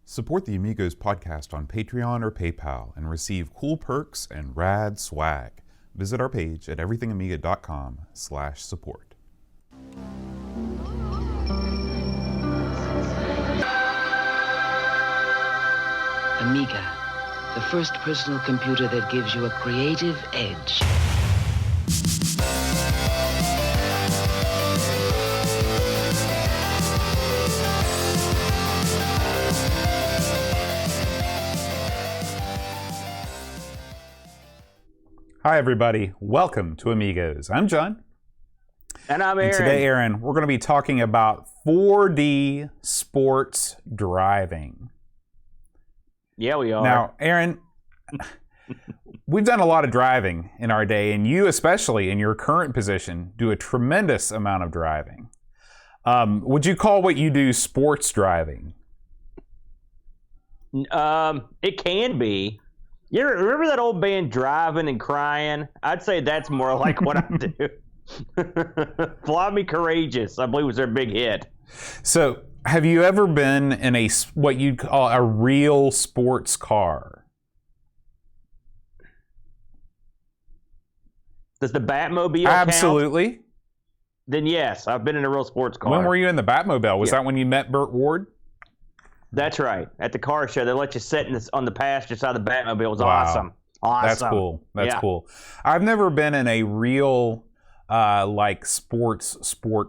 Support the Amigos podcast on Patreon or PayPal and receive cool perks and rad swag. Visit our page at everythingamiga.com/support. Amiga, the first personal computer that gives you a creative edge. Hi everybody, welcome to Amigos. I'm John. And I'm Aaron. And today, Aaron, we're going to be talking about 4D sports driving. Yeah, we are. Now, Aaron, we've done a lot of driving in our day, and you especially in your current position do a tremendous amount of driving. Would you call what you do sports driving? It can be. You remember that old band Driving and Crying? I'd say that's more like what I do. Fly Me Courageous, I believe, was their big hit. So, have you ever been in what you'd call a real sports car? Does the Batmobile Absolutely. count? Then yes, I've been in a real sports car. When were you in the Batmobile? Was that when you met Burt Ward? That's right. At the car show, they let you sit on the passenger side of the Batmobile. It was Wow. awesome. That's cool. That's cool. I've never been in a real like sport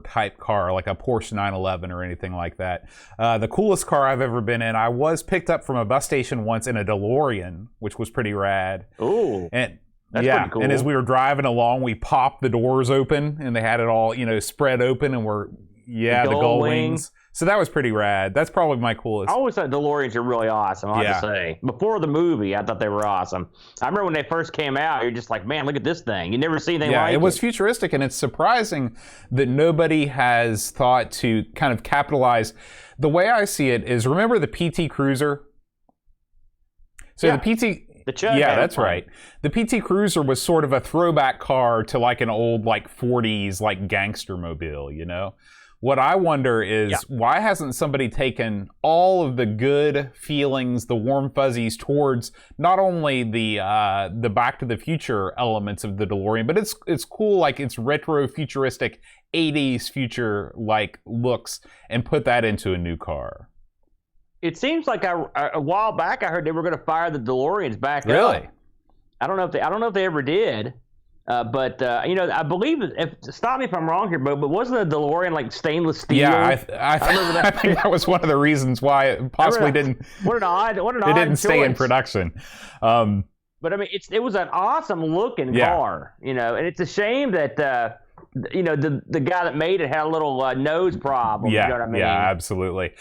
type car, like a Porsche 911 or anything like that. The coolest car I've ever been in, I was picked up from a bus station once in a DeLorean, which was pretty rad. Ooh. And That's pretty cool. And as we were driving along, we popped the doors open and they had it all, spread open, and the gull wings. So that was pretty rad. That's probably my coolest. I always thought DeLoreans are really awesome, I have to say. Before the movie, I thought they were awesome. I remember when they first came out, you're just like, man, look at this thing. You never see anything like it. Yeah, it was futuristic, and it's surprising that nobody has thought to kind of capitalize. The way I see it is, remember the PT Cruiser? So the PT... The Chug that's right. The PT Cruiser was sort of a throwback car to like an old 40s gangster mobile, What I wonder is, why hasn't somebody taken all of the good feelings, the warm fuzzies towards not only the Back to the Future elements of the DeLorean, but it's cool, it's retro futuristic 80s future looks, and put that into a new car. It seems like a while back I heard they were going to fire the DeLoreans back up. Really? I don't know if they ever did. But I believe, stop me if I'm wrong here, but wasn't the DeLorean stainless steel? Yeah, I remember that. I think that was one of the reasons why it possibly didn't. What an odd it didn't stay in production. But I mean, it was an awesome looking car, and it's a shame that the guy that made it had a little nose problem. Yeah, you know what I mean? Yeah, absolutely.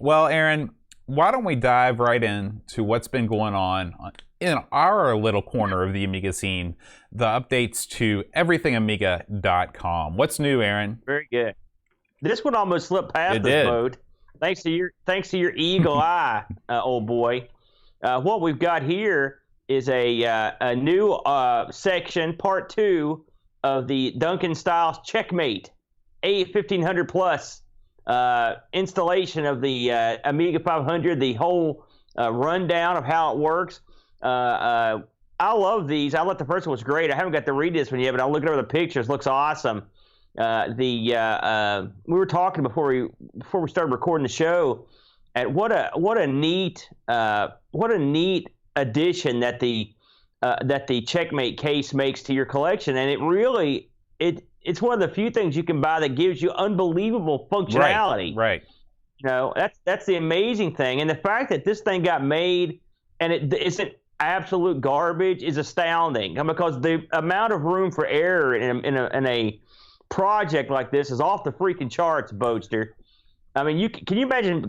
Well, Aaron, why don't we dive right into what's been going on in our little corner of the Amiga scene, the updates to everythingamiga.com. What's new, Aaron? Very good. This one almost slipped past this boat. Thanks to your eagle eye, old boy. What we've got here is a new section, part 2 of the Duncan Styles Checkmate A1500 Plus installation of the Amiga 500, the whole rundown of how it works. I love these. I thought the first one was great. I haven't got to read this one yet, but I'm looking over the pictures. Looks awesome. We were talking before we started recording the show at what a neat addition that the Checkmate case makes to your collection, and it's one of the few things you can buy that gives you unbelievable functionality. Right. That's the amazing thing, and the fact that this thing got made and it isn't absolute garbage is astounding, because the amount of room for error in a project like this is off the freaking charts, Boatster. I mean, can you imagine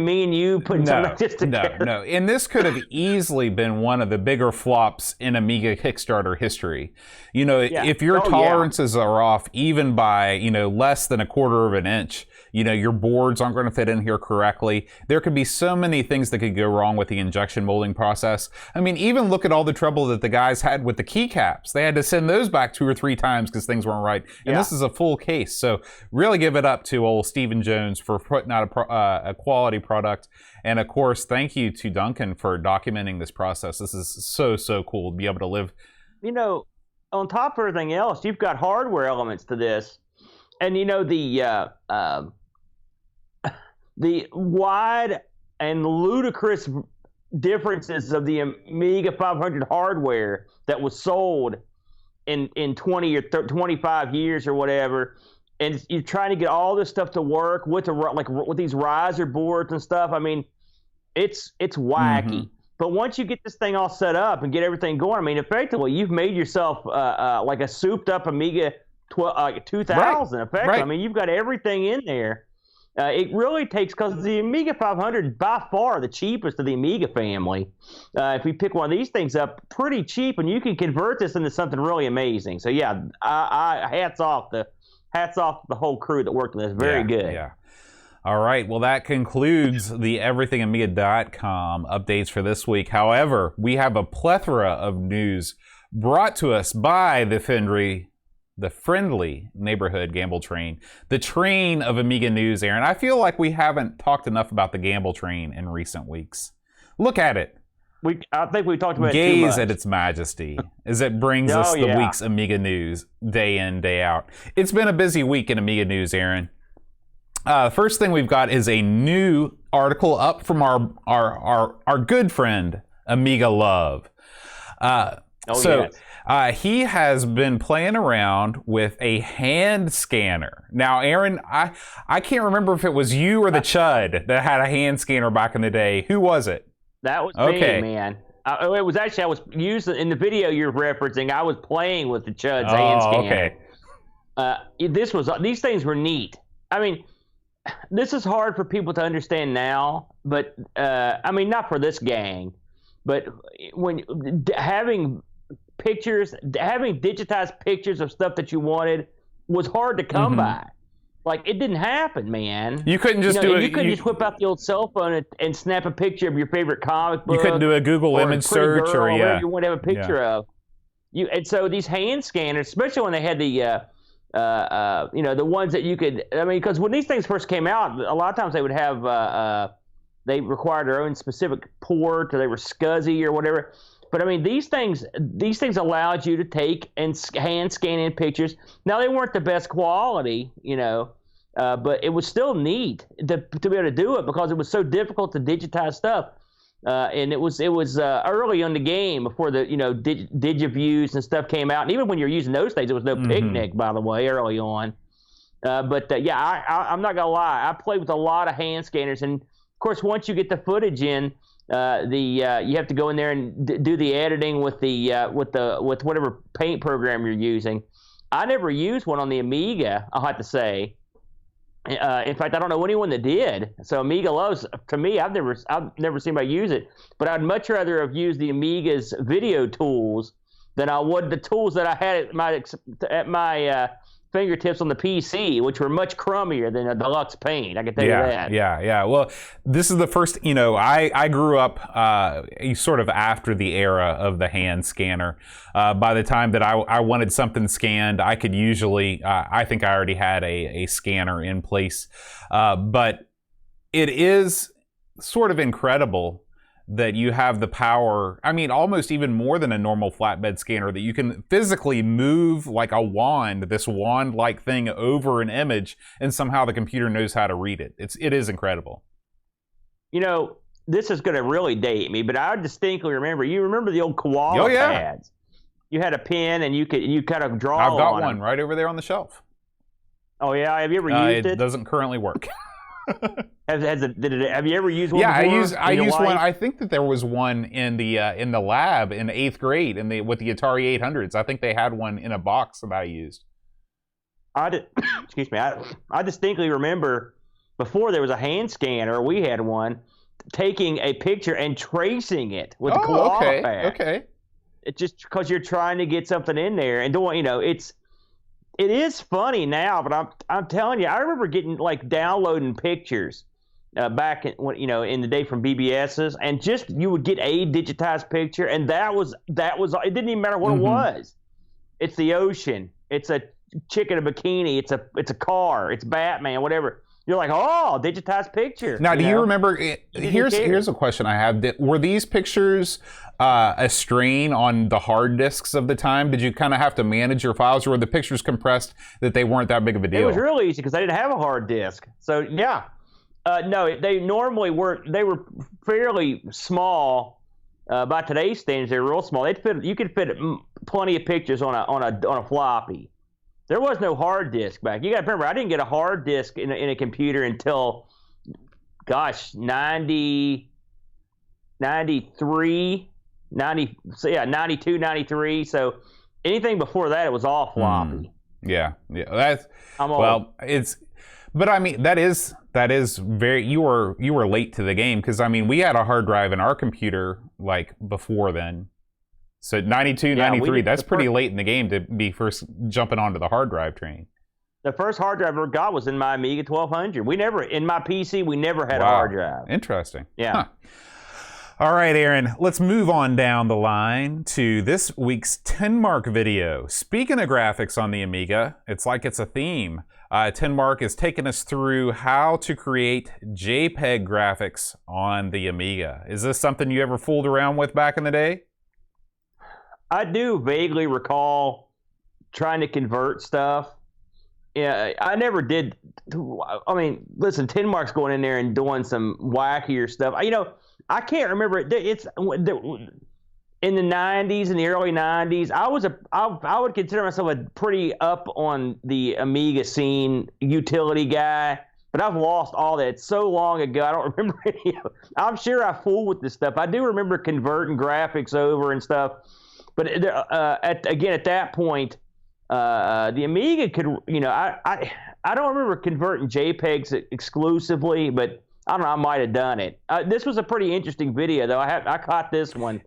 me and you putting something like this together? No. And this could have easily been one of the bigger flops in Amiga Kickstarter history. If your tolerances are off even by, less than a quarter of an inch, your boards aren't going to fit in here correctly. There could be so many things that could go wrong with the injection molding process. I mean, even look at all the trouble that the guys had with the keycaps. They had to send those back 2 or 3 times because things weren't right. And this is a full case. So really give it up to old Stephen Jones for putting out a quality product. And of course, thank you to Duncan for documenting this process. This is so cool to be able to live. On top of everything else, you've got hardware elements to this. And the wide and ludicrous differences of the Amiga 500 hardware that was sold in 20 or 25 years or whatever, and you're trying to get all this stuff to work with with these riser boards and stuff. I mean, it's wacky. But once you get this thing all set up and get everything going, I mean, effectively, you've made yourself like a souped-up Amiga 2000. Right. Effectively, right. I mean, you've got everything in there. It really takes, because the Amiga 500 is by far the cheapest of the Amiga family. If we pick one of these things up, pretty cheap, and you can convert this into something really amazing. So yeah, I hats off to the whole crew that worked on this. Very good. Yeah. All right, well, that concludes the EverythingAmiga.com updates for this week. However, we have a plethora of news brought to us by the friendly neighborhood Gamble Train, the train of Amiga news, Aaron. I feel like we haven't talked enough about the Gamble Train in recent weeks. Look at it. I think we talked about it Gaze too much. at its majesty as it brings us the week's Amiga news day in, day out. It's been a busy week in Amiga news, Aaron. First thing we've got is a new article up from our good friend Amiga Love. He has been playing around with a hand scanner. Now, Aaron, I can't remember if it was you or the Chud that had a hand scanner back in the day. Who was it? That was me, man. It was actually, I was using, in the video you're referencing, I was playing with the Chud's hand scanner. Okay. These things were neat. I mean, this is hard for people to understand now, but I mean, not for this gang, but when having digitized pictures of stuff that you wanted was hard to come by. Like, it didn't happen, man. You couldn't just do it. You couldn't just whip out the old cell phone and snap a picture of your favorite comic book. You couldn't do a Google image search or whatever you want to have a picture of. And so these hand scanners, especially when they had the the ones that you could, I mean, because when these things first came out, a lot of times they would have, they required their own specific port, or they were SCSI or whatever. But I mean, these things allowed you to take and hand scan in pictures. Now, they weren't the best quality, but it was still neat to be able to do it, because it was so difficult to digitize stuff. And it was early in the game, before the Digiviews and stuff came out. And even when you're using those things, it was no picnic, by the way, early on. I'm not gonna lie, I played with a lot of hand scanners, and of course, once you get the footage in, you have to go in there and do the editing with whatever paint program you're using. I never used one on the Amiga, I'll have to say. In fact, I don't know anyone that did. So Amiga Loves, to me, I've never seen anybody use it. But I'd much rather have used the Amiga's video tools than I would the tools that I had at my fingertips on the PC, which were much crummier than a deluxe paint. I can tell you that. Yeah. Well, this is the first, I grew up sort of after the era of the hand scanner. By the time that I wanted something scanned, I could usually, I think I already had a scanner in place. But it is sort of incredible that you have the power, I mean, almost even more than a normal flatbed scanner, that you can physically move like a wand, this wand-like thing over an image, and somehow the computer knows how to read it. It is incredible. This is going to really date me, but I distinctly remember, you remember the old koala pads? You had a pen, and you kind of draw on I've got one them. right over there on the shelf. Oh, yeah? Have you ever used it? It doesn't currently work. Have you ever used one? Yeah, before I used one. I think that there was one in the lab in the 8th grade with the Atari 800s. I think they had one in a box that I used. Excuse me. I distinctly remember, before there was a hand scanner, we had one, taking a picture and tracing it with the koala pad. Okay. It's just because you're trying to get something in there, and it is funny now, but I'm telling you, I remember getting like downloading pictures back in in the day from BBS's, and just you would get a digitized picture, and that was it didn't even matter what it was. It's the ocean. It's a chick in a bikini. It's a car. It's Batman. Whatever. You're like, oh, digitized picture. Now, do you remember? Here's a question I have. Were these pictures a strain on the hard disks of the time? Did you kind of have to manage your files, or were the pictures compressed that they weren't that big of a deal? It was real easy because I didn't have a hard disk. So yeah, no, they normally were. They were fairly small. By today's standards, they were real small. You could fit plenty of pictures on a floppy. There was no hard disk back. You got to remember, I didn't get a hard disk in a computer until, 92, 93. So anything before that, it was all floppy. Yeah. But I mean, that is very. You were late to the game, because I mean, we had a hard drive in our computer like before then. So 92, 93, that's pretty late in the game to be first jumping onto the hard drive train. The first hard drive I ever got was in my Amiga 1200. In my PC, we never had a hard drive. Interesting. Yeah. Huh. All right, Aaron, let's move on down the line to this week's 10-mark video. Speaking of graphics on the Amiga, it's like it's a theme. 10-mark is taking us through how to create JPEG graphics on the Amiga. Is this something you ever fooled around with back in the day? I do vaguely recall trying to convert stuff. Yeah, I never did. I mean, listen, 10-mark's going in there and doing some wackier stuff. I can't remember. It's in the 90s, in the early 90s. I would consider myself a pretty up on the Amiga scene utility guy, but I've lost all that. It's so long ago, I don't remember any of it. I'm sure I fooled with this stuff. I do remember converting graphics over and stuff. But at that point, the Amiga could, I don't remember converting JPEGs exclusively, but I don't know, I might have done it. This was a pretty interesting video, though. I caught this one,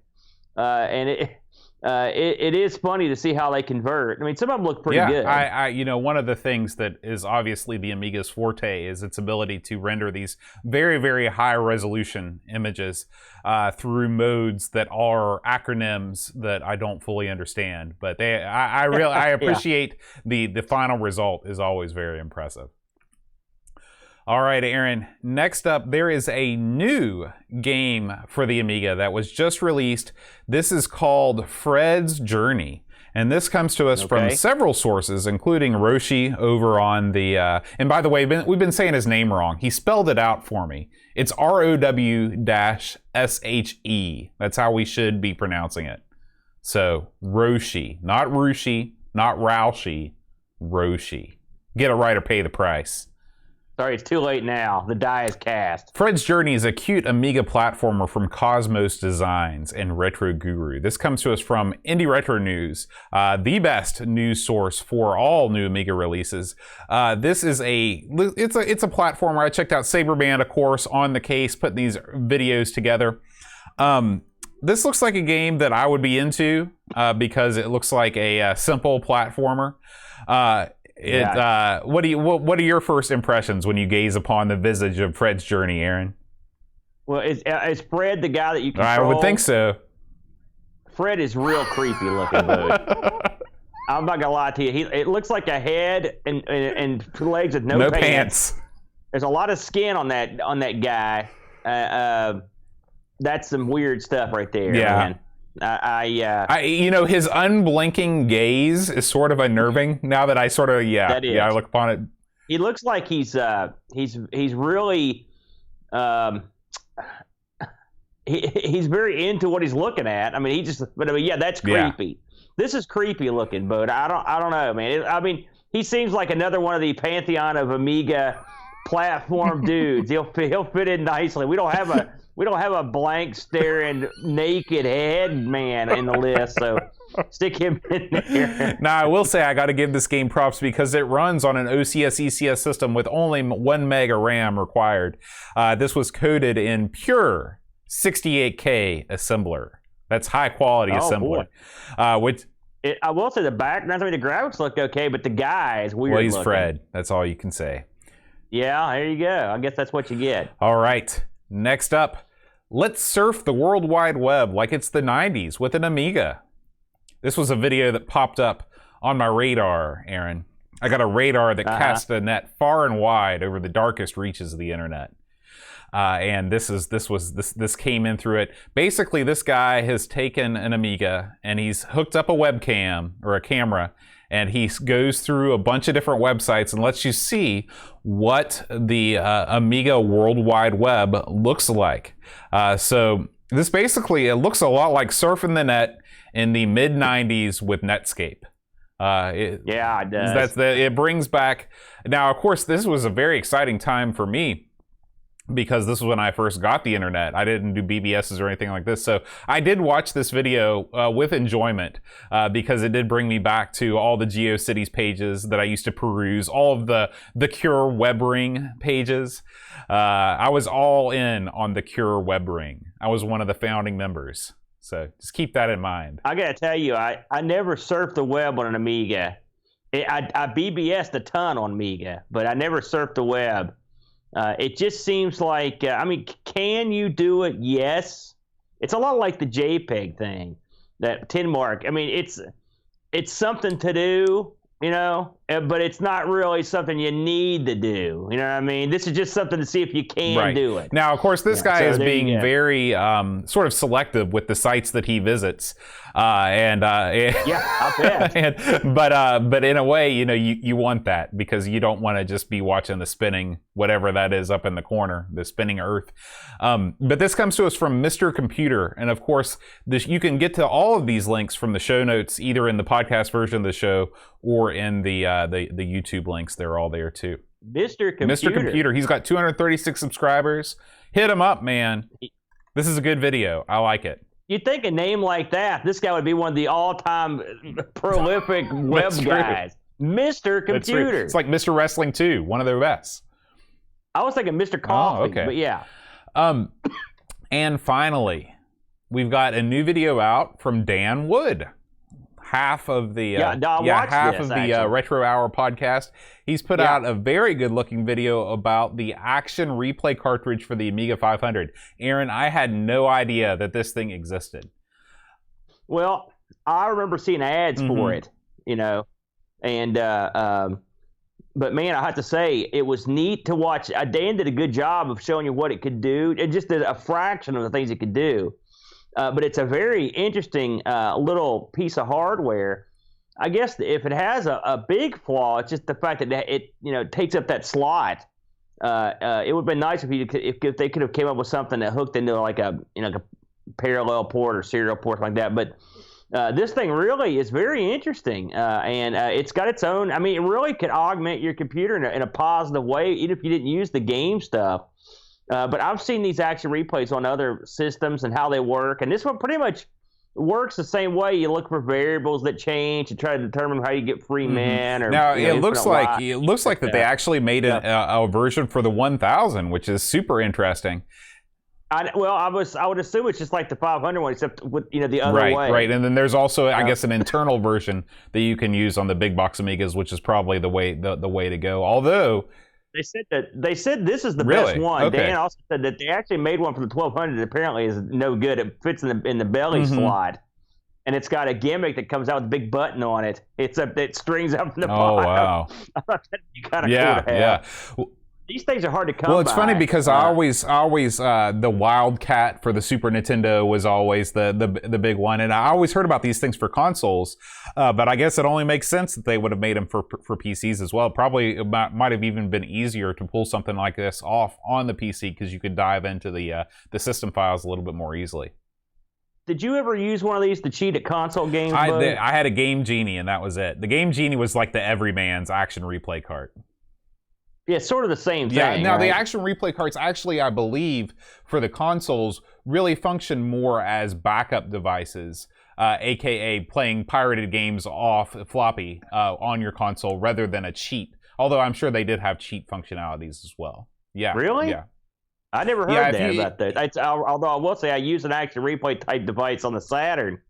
and it is funny to see how they convert. I mean, some of them look pretty good. One of the things that is obviously the Amiga's forte is its ability to render these very, very high resolution images through modes that are acronyms that I don't fully understand. But I appreciate the final result is always very impressive. All right, Aaron, next up, there is a new game for the Amiga that was just released. This is called Fred's Journey. And this comes to us from several sources, including Roshi over on the... and by the way, we've been saying his name wrong. He spelled it out for me. It's ROW-SHE. That's how we should be pronouncing it. So, Roshi. Not Rushi, not Roushi. Roshi. Get it right or pay the price. Sorry, it's too late now. The die is cast. Fred's Journey is a cute Amiga platformer from Cosmos Designs and Retro Guru. This comes to us from Indie Retro News, the best news source for all new Amiga releases. This is it's a platformer. I checked out Saberband, of course, on the case, putting these videos together. This looks like a game that I would be into because it looks like a simple platformer. What are your first impressions when you gaze upon the visage of Fred's Journey, Aaron? Well, is Fred the guy that you control? I would think so. Fred is real creepy looking, dude. I'm not gonna lie to you. It looks like a head and legs with no pants. There's a lot of skin on that guy. That's some weird stuff right there, man. His unblinking gaze is sort of unnerving. Now that I sort of I look upon it. He looks like he's really he's very into what he's looking at. I mean, that's creepy. Yeah. This is creepy looking, but I don't know, man. He seems like another one of the pantheon of Amiga platform dudes. He'll fit in nicely. We don't have a blank staring naked head man in the list, so stick him in there. Now, I will say I got to give this game props because it runs on an OCS ECS system with only 1 meg of RAM required. This was coded in pure 68K assembler. That's high quality assembly. I will say the background, the graphics look okay, but the guy is weird. Well, he's looking. Fred. That's all you can say. Yeah, there you go. I guess that's what you get. All right. Next up, let's surf the World Wide Web like it's the 90s with an Amiga. This was a video that popped up on my radar, Aaron. I got a radar that casts a net far and wide over the darkest reaches of the internet. And this came in through it. Basically, this guy has taken an Amiga and he's hooked up a webcam or a camera, and he goes through a bunch of different websites and lets you see what the Amiga World Wide Web looks like. So this basically, it looks a lot like surfing the net in the mid 90s with Netscape. It does. It brings back. Now, of course, this was a very exciting time for me, because this was when I first got the internet. I didn't do BBSs or anything like this. So I did watch this video with enjoyment because it did bring me back to all the GeoCities pages that I used to peruse, all of the Cure WebRing pages. I was all in on the Cure WebRing. I was one of the founding members. So just keep that in mind. I got to tell you, I never surfed the web on an Amiga. I BBS'd a ton on Amiga, but I never surfed the web. It just seems like, can you do it? Yes. It's a lot like the JPEG thing, that tin mark. It's something to do, but it's not really something you need to do. You know what I mean? This is just something to see if you can do it. Now, of course, this guy is being very sort of selective with the sites that he visits. I bet. But in a way, you want that, because you don't want to just be watching the spinning, whatever that is up in the corner, the spinning earth. But this comes to us from Mr. Computer. And of course, you can get to all of these links from the show notes, either in the podcast version of the show or in the YouTube links. They're all there too. Mr. Computer. He's got 236 subscribers. Hit him up, man. This is a good video. I like it. You'd think a name like that, this guy would be one of the all-time prolific web guys. Mr. Computer. It's like Mr. Wrestling 2, one of their best. I was thinking Mr. Coffee, but yeah. And finally, we've got a new video out from Dan Wood. Half of the Retro Hour podcast. He's put out a very good-looking video about the action replay cartridge for the Amiga 500. Aaron, I had no idea that this thing existed. Well, I remember seeing ads for it, and but man, I have to say, it was neat to watch. Dan did a good job of showing you what it could do. It just did a fraction of the things it could do. But it's a very interesting little piece of hardware. I guess if it has a big flaw, it's just the fact that it takes up that slot. It would have been nice if they could have came up with something that hooked into like a parallel port or serial port like that. But this thing really is very interesting, and it's got its own. It really could augment your computer in a positive way, even if you didn't use the game stuff. But I've seen these action replays on other systems and how they work, and this one pretty much works the same way. You look for variables that change and try to determine how you get free men. Or now it looks like that they actually made a version for the 1000, which is super interesting. I would assume it's just like the 500 one, except with the other way. Right, and then there's also I guess an internal version that you can use on the big box Amigas, which is probably the way to go. Although they said this is the best one. Okay. Dan also said that they actually made one for the 1200 that apparently is no good. It fits in the belly slot, and it's got a gimmick that comes out with a big button on it. It strings up from the bottom. Oh wow! I thought that'd be kind of cool to have. Yeah. These things are hard to come by. Well, it's funny because I always the Wildcat for the Super Nintendo was always the big one, and I always heard about these things for consoles, but I guess it only makes sense that they would have made them for PCs as well. Probably it might have even been easier to pull something like this off on the PC because you could dive into the system files a little bit more easily. Did you ever use one of these to cheat at console games? I had a Game Genie, and that was it. The Game Genie was like the everyman's action replay cart. Yeah, it's sort of the same thing. Yeah, now right? the action replay carts actually, I believe, for the consoles, really function more as backup devices, aka playing pirated games off floppy on your console rather than a cheat. Although I'm sure they did have cheat functionalities as well. Yeah. Really? Yeah. I never heard about that. Although I will say I use an action replay type device on the Saturn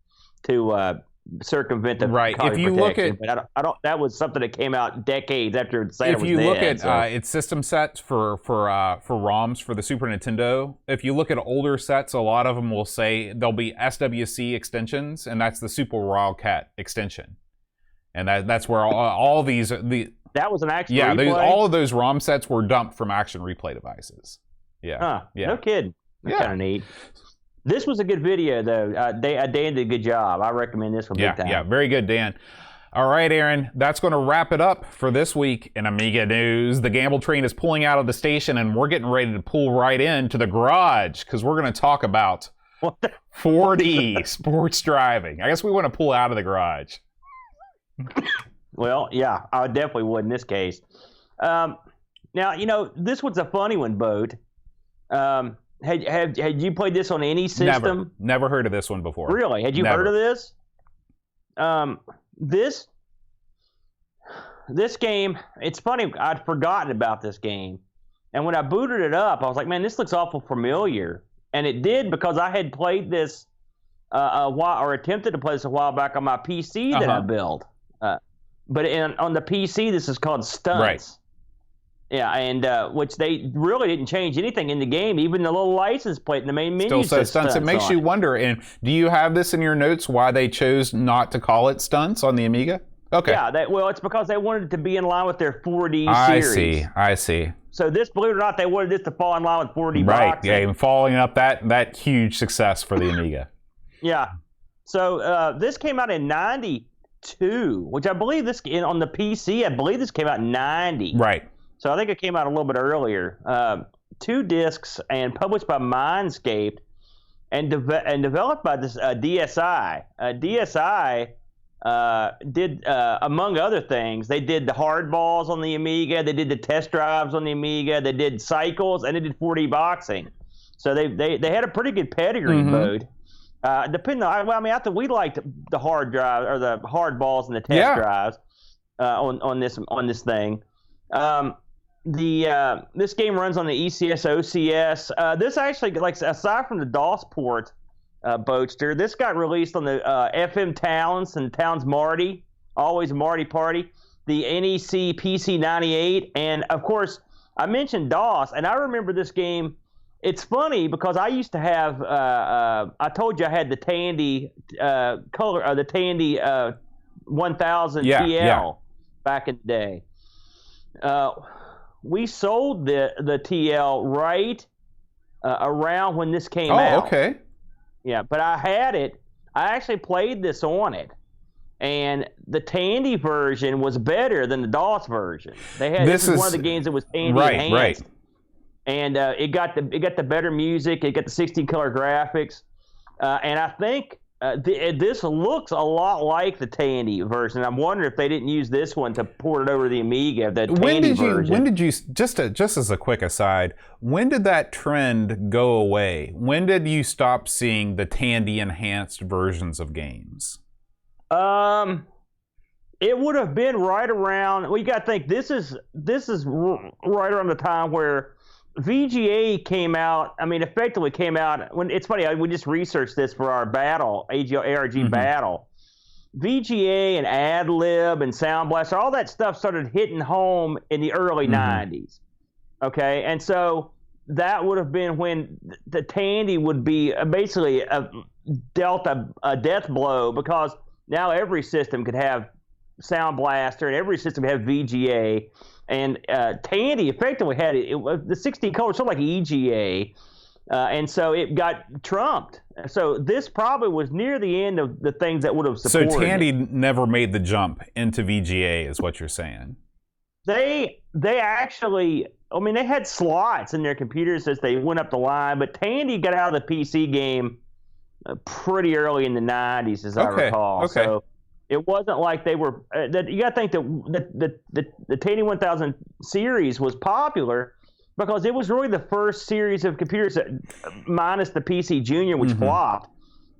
to circumvent the right. copy If you protection. look at, but I don't. That was something that came out decades after Santa was if you dead. look at its system sets for ROMs for the Super Nintendo, if you look at older sets, a lot of them will say there'll be SWC extensions, and that's the Super Wildcat extension, and that's where all these that was an action replay? All of those ROM sets were dumped from action replay devices. Yeah. Huh. Yeah. No kidding. That's kind of neat. This was a good video, though. Dan did a good job. I recommend this one big time. Yeah, very good, Dan. All right, Aaron, that's going to wrap it up for this week in Amiga News. The Gamble train is pulling out of the station, and we're getting ready to pull right into the garage because we're going to talk about 4D sports driving. I guess we want to pull out of the garage. Well, yeah, I definitely would in this case. Now, this one's a funny one, Boat. Had you played this on any system? Never heard of this one before. Really? Had you heard of this? This game, it's funny, I'd forgotten about this game. And when I booted it up, I was like, man, this looks awful familiar. And it did because I had played this attempted to play this a while back on my PC that I built. But on the PC, this is called Stunts. Right. Yeah, and which they really didn't change anything in the game. Even the little license plate in the main menu still says Stunts. It makes you wonder. And do you have this in your notes? Why they chose not to call it Stunts on the Amiga? Okay. Yeah. It's because they wanted it to be in line with their 4D series. I see. So this, believe it or not, they wanted this to fall in line with 4D right. boxing. Yeah. And following up that huge success for the Amiga. Yeah. So this came out in '92, which I believe on the PC. I believe this came out in '90. Right. So I think it came out a little bit earlier. 2 discs and published by Mindscape and developed by this DSI. DSI did, among other things, they did the hardballs on the Amiga, they did the test drives on the Amiga, they did cycles, and they did 4D boxing. So they had a pretty good pedigree mode. Depending on, I think we liked the hard drive or the hardballs and the test drives on this thing. This game runs on the ECS OCS. This actually, aside from the DOS port, Boatster, this got released on the FM Towns and Towns Marty, always Marty Party, the NEC PC 98, and of course I mentioned DOS, and I remember this game. It's funny because I used to have. I told you I had the Tandy the Tandy 1000 TL back in the day. We sold the TL right around when this came out. Oh, okay. Yeah, but I had it. I actually played this on it, and the Tandy version was better than the DOS version. This is one of the games that was Tandy enhanced. Right. And it got the better music. It got the 16-color graphics, and I think this looks a lot like the Tandy version. I'm wondering if they didn't use this one to port it over to the Amiga. When did you just as a quick aside? When did that trend go away? When did you stop seeing the Tandy enhanced versions of games? It would have been right around. Well, you got to think this is right around the time where VGA came out. I mean, effectively came out when it's funny. We just researched this for our battle, ARG battle. VGA and AdLib and Sound Blaster, all that stuff started hitting home in the early '90s. Okay, and so that would have been when the Tandy would be basically dealt a death blow, because now every system could have Sound Blaster and every system could have VGA. And Tandy effectively had the 16 colors, sort of like EGA, and so it got trumped. So this probably was near the end of the things that would have supported. So Tandy never made the jump into VGA, is what you're saying? They actually, I mean, they had slots in their computers as they went up the line, but Tandy got out of the PC game pretty early in the 90s, as I recall. Okay. So it wasn't like they were. You got to think that the Tandy 1000 series was popular because it was really the first series of computers, minus the PC Junior, which flopped,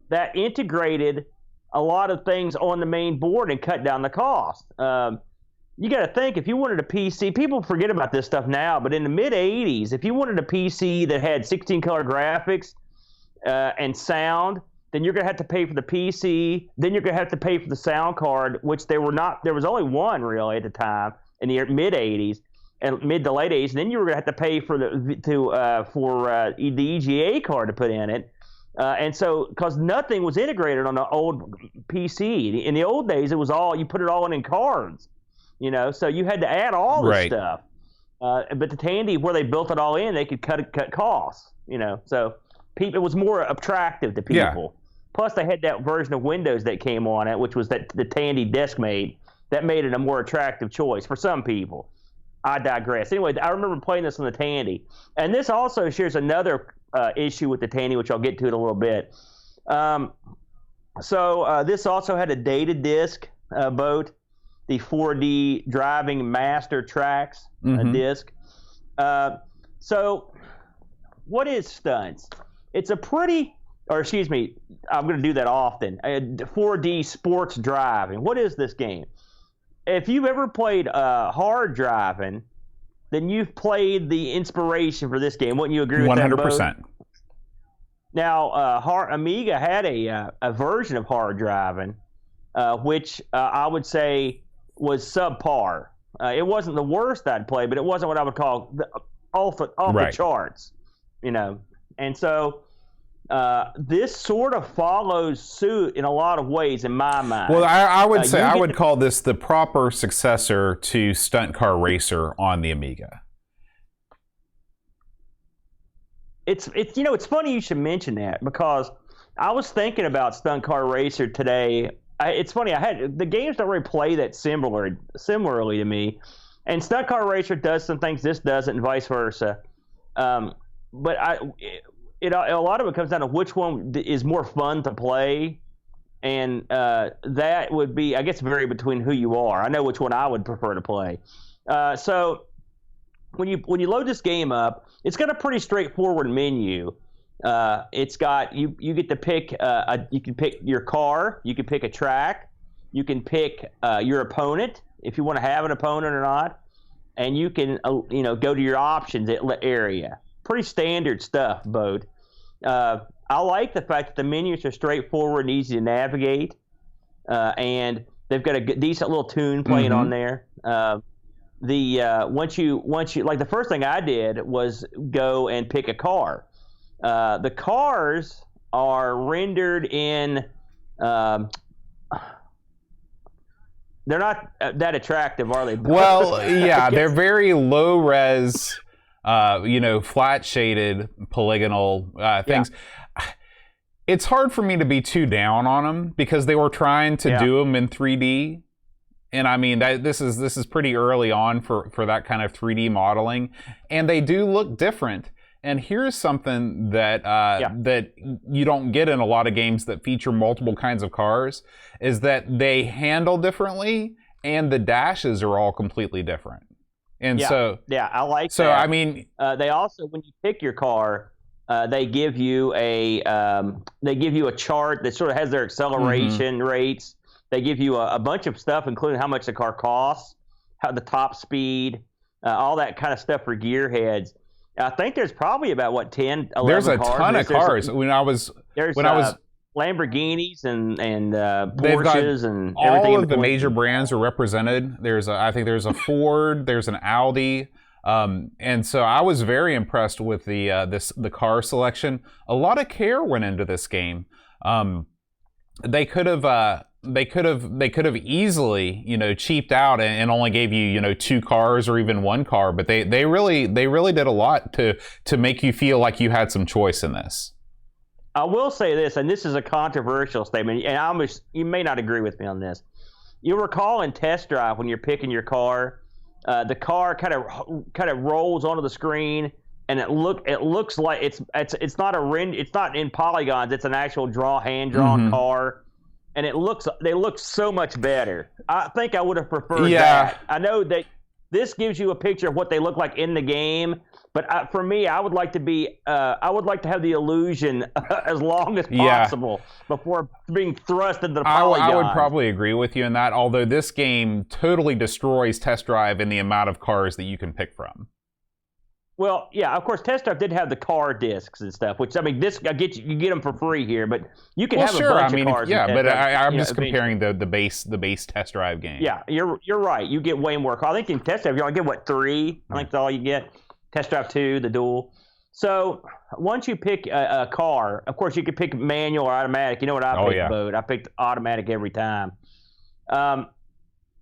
that integrated a lot of things on the main board and cut down the cost. You got to think, if you wanted a PC, people forget about this stuff now, but in the mid 80s, if you wanted a PC that had 16 color graphics and sound, then you're going to have to pay for the PC, then you're going to have to pay for the sound card, which there was only one really at the time in the mid 80s and mid to late 80s. And then you were going to have to pay for the EGA card to put in it. And so, because nothing was integrated on the old PC. In the old days, it was all, you put it all in cards, so you had to add all this stuff. But the Tandy, where they built it all in, they could cut costs, so it was more attractive to people. Plus, they had that version of Windows that came on it, which was the Tandy Desk Mate. That made it a more attractive choice for some people. I digress. Anyway, I remember playing this on the Tandy. And this also shares another issue with the Tandy, which I'll get to in a little bit. So this also had a data disc boat, the 4D Driving Master Tracks disc. So what is Stunts? It's a pretty... Or excuse me, I'm going to do that often. 4D sports driving. What is this game? If you've ever played hard driving, then you've played the inspiration for this game. Wouldn't you agree with 100%. That? 100%. Now, Amiga had a version of hard driving, which I would say was subpar. It wasn't the worst I'd played, but it wasn't what I would call off the charts, And so this sort of follows suit in a lot of ways in my mind. Well, I would say I would call this the proper successor to Stunt Car Racer on the Amiga. It's funny you should mention that, because I was thinking about Stunt Car Racer today. It's funny, the games don't really play that similarly to me, and Stunt Car Racer does some things this doesn't, and vice versa. But a lot of it comes down to which one is more fun to play, and that would be, I guess, vary between who you are. I know which one I would prefer to play. So when you load this game up, it's got a pretty straightforward menu. It's got you get to pick you can pick your car, you can pick a track, you can pick your opponent if you want to have an opponent or not, and you can go to your options area. Pretty standard stuff, Bode. I like the fact that the menus are straightforward and easy to navigate, and they've got a decent little tune playing on there. Once you like, the first thing I did was go and pick a car. The cars are rendered in. They're not that attractive, are they? Well, yeah, they're very low res. Flat shaded polygonal things. Yeah. It's hard for me to be too down on them because they were trying to do them in 3D. And I mean, this is pretty early on for that kind of 3D modeling, and they do look different. And here's something that that you don't get in a lot of games that feature multiple kinds of cars, is that they handle differently, and the dashes are all completely different. And I like that. So I mean, they also, when you pick your car, they give you a chart that sort of has their acceleration rates. They give you a bunch of stuff, including how much the car costs, how the top speed, all that kind of stuff for gearheads. I think there's probably about 10, 11 There's a cars. ton of cars. When I was Lamborghinis and Porsches and everything. All of the major brands are represented. I think there's a Ford, there's an Audi, and so I was very impressed with the car selection. A lot of care went into this game. They could have easily, cheaped out and only gave you, 2 cars or even 1 car, but they really did a lot to make you feel like you had some choice in this. I will say this, and this is a controversial statement, and you may not agree with me on this. You'll recall in Test Drive when you're picking your car, the car kind of rolls onto the screen, and it looks like it's not it's not in polygons. It's an actual hand drawn car, and they look so much better. I think I would have preferred that. I know that this gives you a picture of what they look like in the game. But for me, I would like to have the illusion as long as possible before being thrust into the polygon. I would probably agree with you in that, although this game totally destroys Test Drive in the amount of cars that you can pick from. Well, yeah, of course, Test Drive did have the car discs and stuff, which, I mean, you get them for free here, but you can have a bunch of cars. Yeah, but I'm just comparing the base Test Drive game. Yeah, you're right. You get way more cars. I think in Test Drive, you only get, 3? I think that's all you get. Test Drive 2, the dual. So once you pick a car, of course, you can pick manual or automatic. You know what I picked, Bode? I picked automatic every time.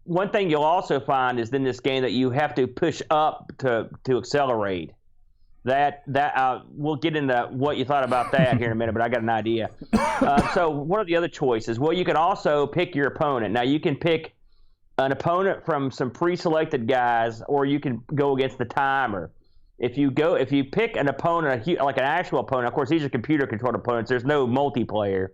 One thing you'll also find is in this game that you have to push up to accelerate. That we'll get into what you thought about that here in a minute, but I got an idea. So what are the other choices? Well, you can also pick your opponent. Now you can pick an opponent from some pre-selected guys, or you can go against the timer. If you pick an opponent, like an actual opponent, of course these are computer-controlled opponents. There's no multiplayer.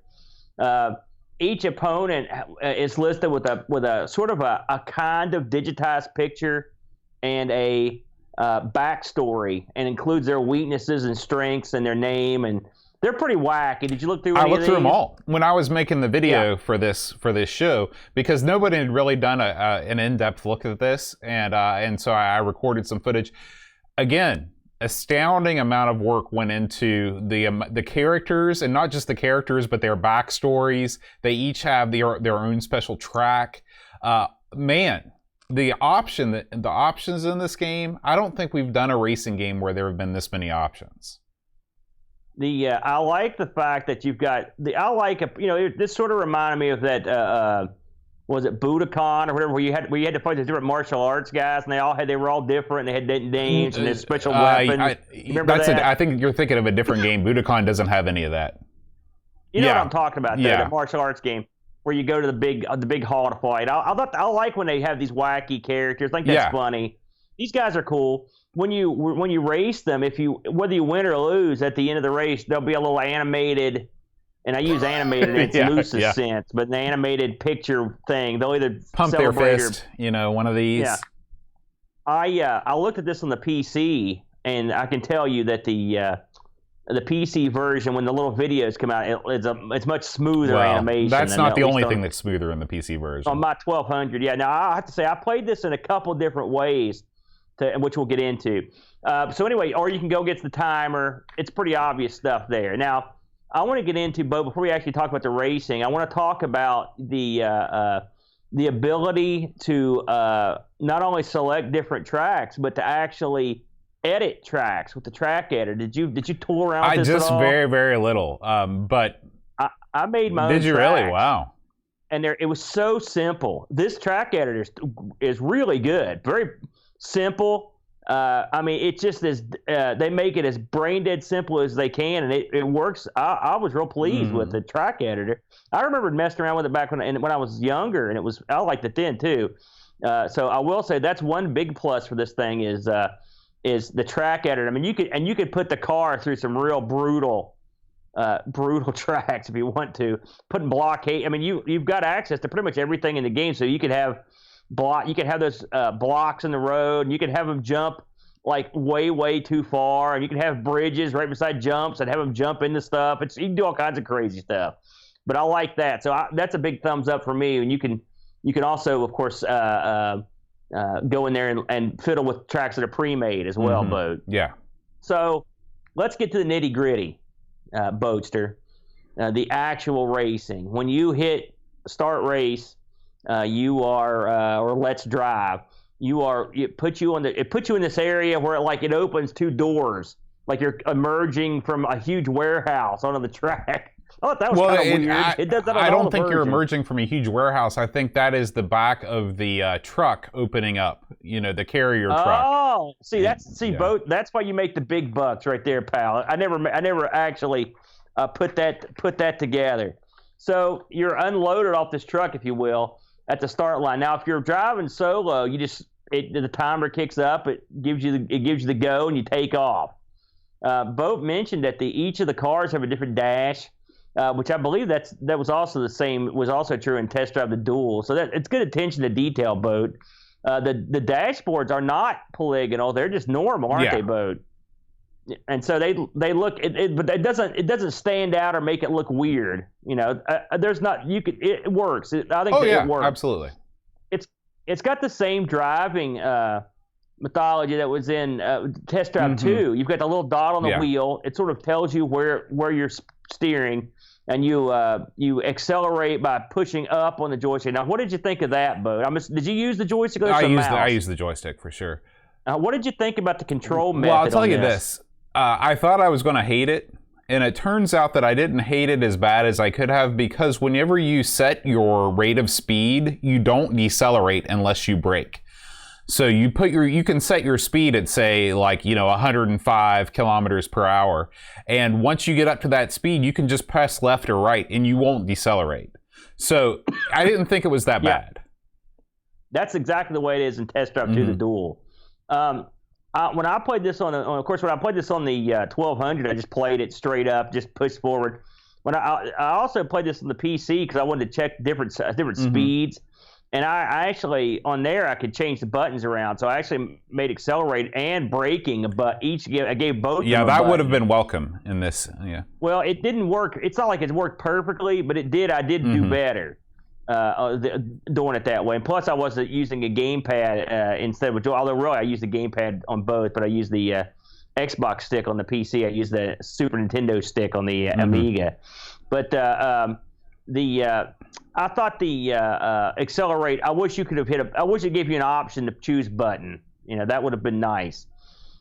Each opponent is listed with a sort of a kind of digitized picture and a backstory, and includes their weaknesses and strengths and their name, and they're pretty wacky. Did you look through? I looked through them all when I was making the video for this show, because nobody had really done an in-depth look at this, and so I recorded some footage. Again, astounding amount of work went into the characters, and not just the characters, but their backstories. They each have their own special track. Man, the options in this game, I don't think we've done a racing game where there have been this many options. I like the fact that you've got this sort of reminded me of that. Was it Budokan or whatever, where you had to fight the different martial arts guys, and they were all different. They had names and their special weapons. Remember that? I think you're thinking of a different game. Budokan doesn't have any of that. You know what I'm talking about? That martial arts game where you go to the big hall to fight. I like when they have these wacky characters. I think that's funny. These guys are cool. When you race them, whether you win or lose at the end of the race, there'll be a little animated. And I use animated in its loosest sense, but an animated picture thing, they'll either pump their fist, one of these. Yeah. I looked at this on the PC, and I can tell you that the PC version, when the little videos come out, it's much smoother animation. That's not the only thing that's smoother in the PC version. On my 1200, yeah. Now I have to say I played this in a couple different ways, which we'll get into. So anyway, or you can go get the timer. It's pretty obvious stuff there. Now, I want to get into, Bo, before we actually talk about the racing, I want to talk about the ability to not only select different tracks, but to actually edit tracks with the track editor. Did you tool around with this at all? Very, very little. But I made my own Did you tracks, really? Wow. And it was so simple. This track editor is really good. Very simple. I mean, it's just they make it as brain dead simple as they can, and it works. I was real pleased with the track editor. I remember messing around with it back when I was younger, and I liked it then too. So I will say that's one big plus for this thing is the track editor. I mean, you could put the car through some real brutal tracks if you want to. Putting blockade. I mean, you've got access to pretty much everything in the game, so you could have. You could have those blocks in the road, and you could have them jump like way too far, and you can have bridges right beside jumps and have them jump into stuff. You can do all kinds of crazy stuff, but I like that. So that's a big thumbs up for me. And you can also, of course, go in there and fiddle with tracks that are pre-made as well, Bo. Yeah. So let's get to the nitty gritty, Boatster. The actual racing. When you hit start race. You are, or let's drive. It puts you in this area where it opens two doors, like you're emerging from a huge warehouse onto the track. I thought that was kind of weird. It does that on I all don't the think you're versions. emerging from a huge warehouse. I think that is the back of the truck opening up. The carrier truck. Oh, Boat. That's why you make the big bucks right there, pal. I never actually put that together. So you're unloaded off this truck, if you will, at the start line. Now, if you're driving solo, the timer kicks up. It gives you the go, and you take off. Boat mentioned that each of the cars have a different dash, which I believe that was also the same. Was also true in Test Drive the Duel. So it's good attention to detail, Boat. The dashboards are not polygonal; they're just normal, aren't they, Boat? And so they look, but it doesn't stand out or make it look weird. There's not it works. I think it works. Absolutely. It's got the same driving mythology that was in Test Drive 2. You've got the little dot on the wheel. It sort of tells you where you're steering, and you accelerate by pushing up on the joystick. Now, what did you think of that, Bo? Did you use the joystick or the mouse? I used the joystick for sure. What did you think about the control method? Well, I'll tell you this. I thought I was going to hate it, and it turns out that I didn't hate it as bad as I could have, because whenever you set your rate of speed, you don't decelerate unless you brake. So you can set your speed at, say, 105 kilometers per hour, and once you get up to that speed, you can just press left or right, and you won't decelerate. So I didn't think it was that bad. That's exactly the way it is in Test Drive 2, the Duel. When I played this when I played this on the 1200, I just played it straight up, just pushed forward. When I also played this on the PC because I wanted to check different speeds. And I actually, on there, I could change the buttons around. So I actually made accelerate and braking, but I gave both. Yeah, that would have been welcome in this. Yeah. Well, it didn't work. It's not like it worked perfectly, but it did. I did do better doing it that way. And plus, I wasn't using a gamepad instead of, although really I used the gamepad on both, but I used the Xbox stick on the PC. I used the Super Nintendo stick on the Amiga. But I thought the accelerate. I wish you could have I wish it gave you an option to choose button. That would have been nice.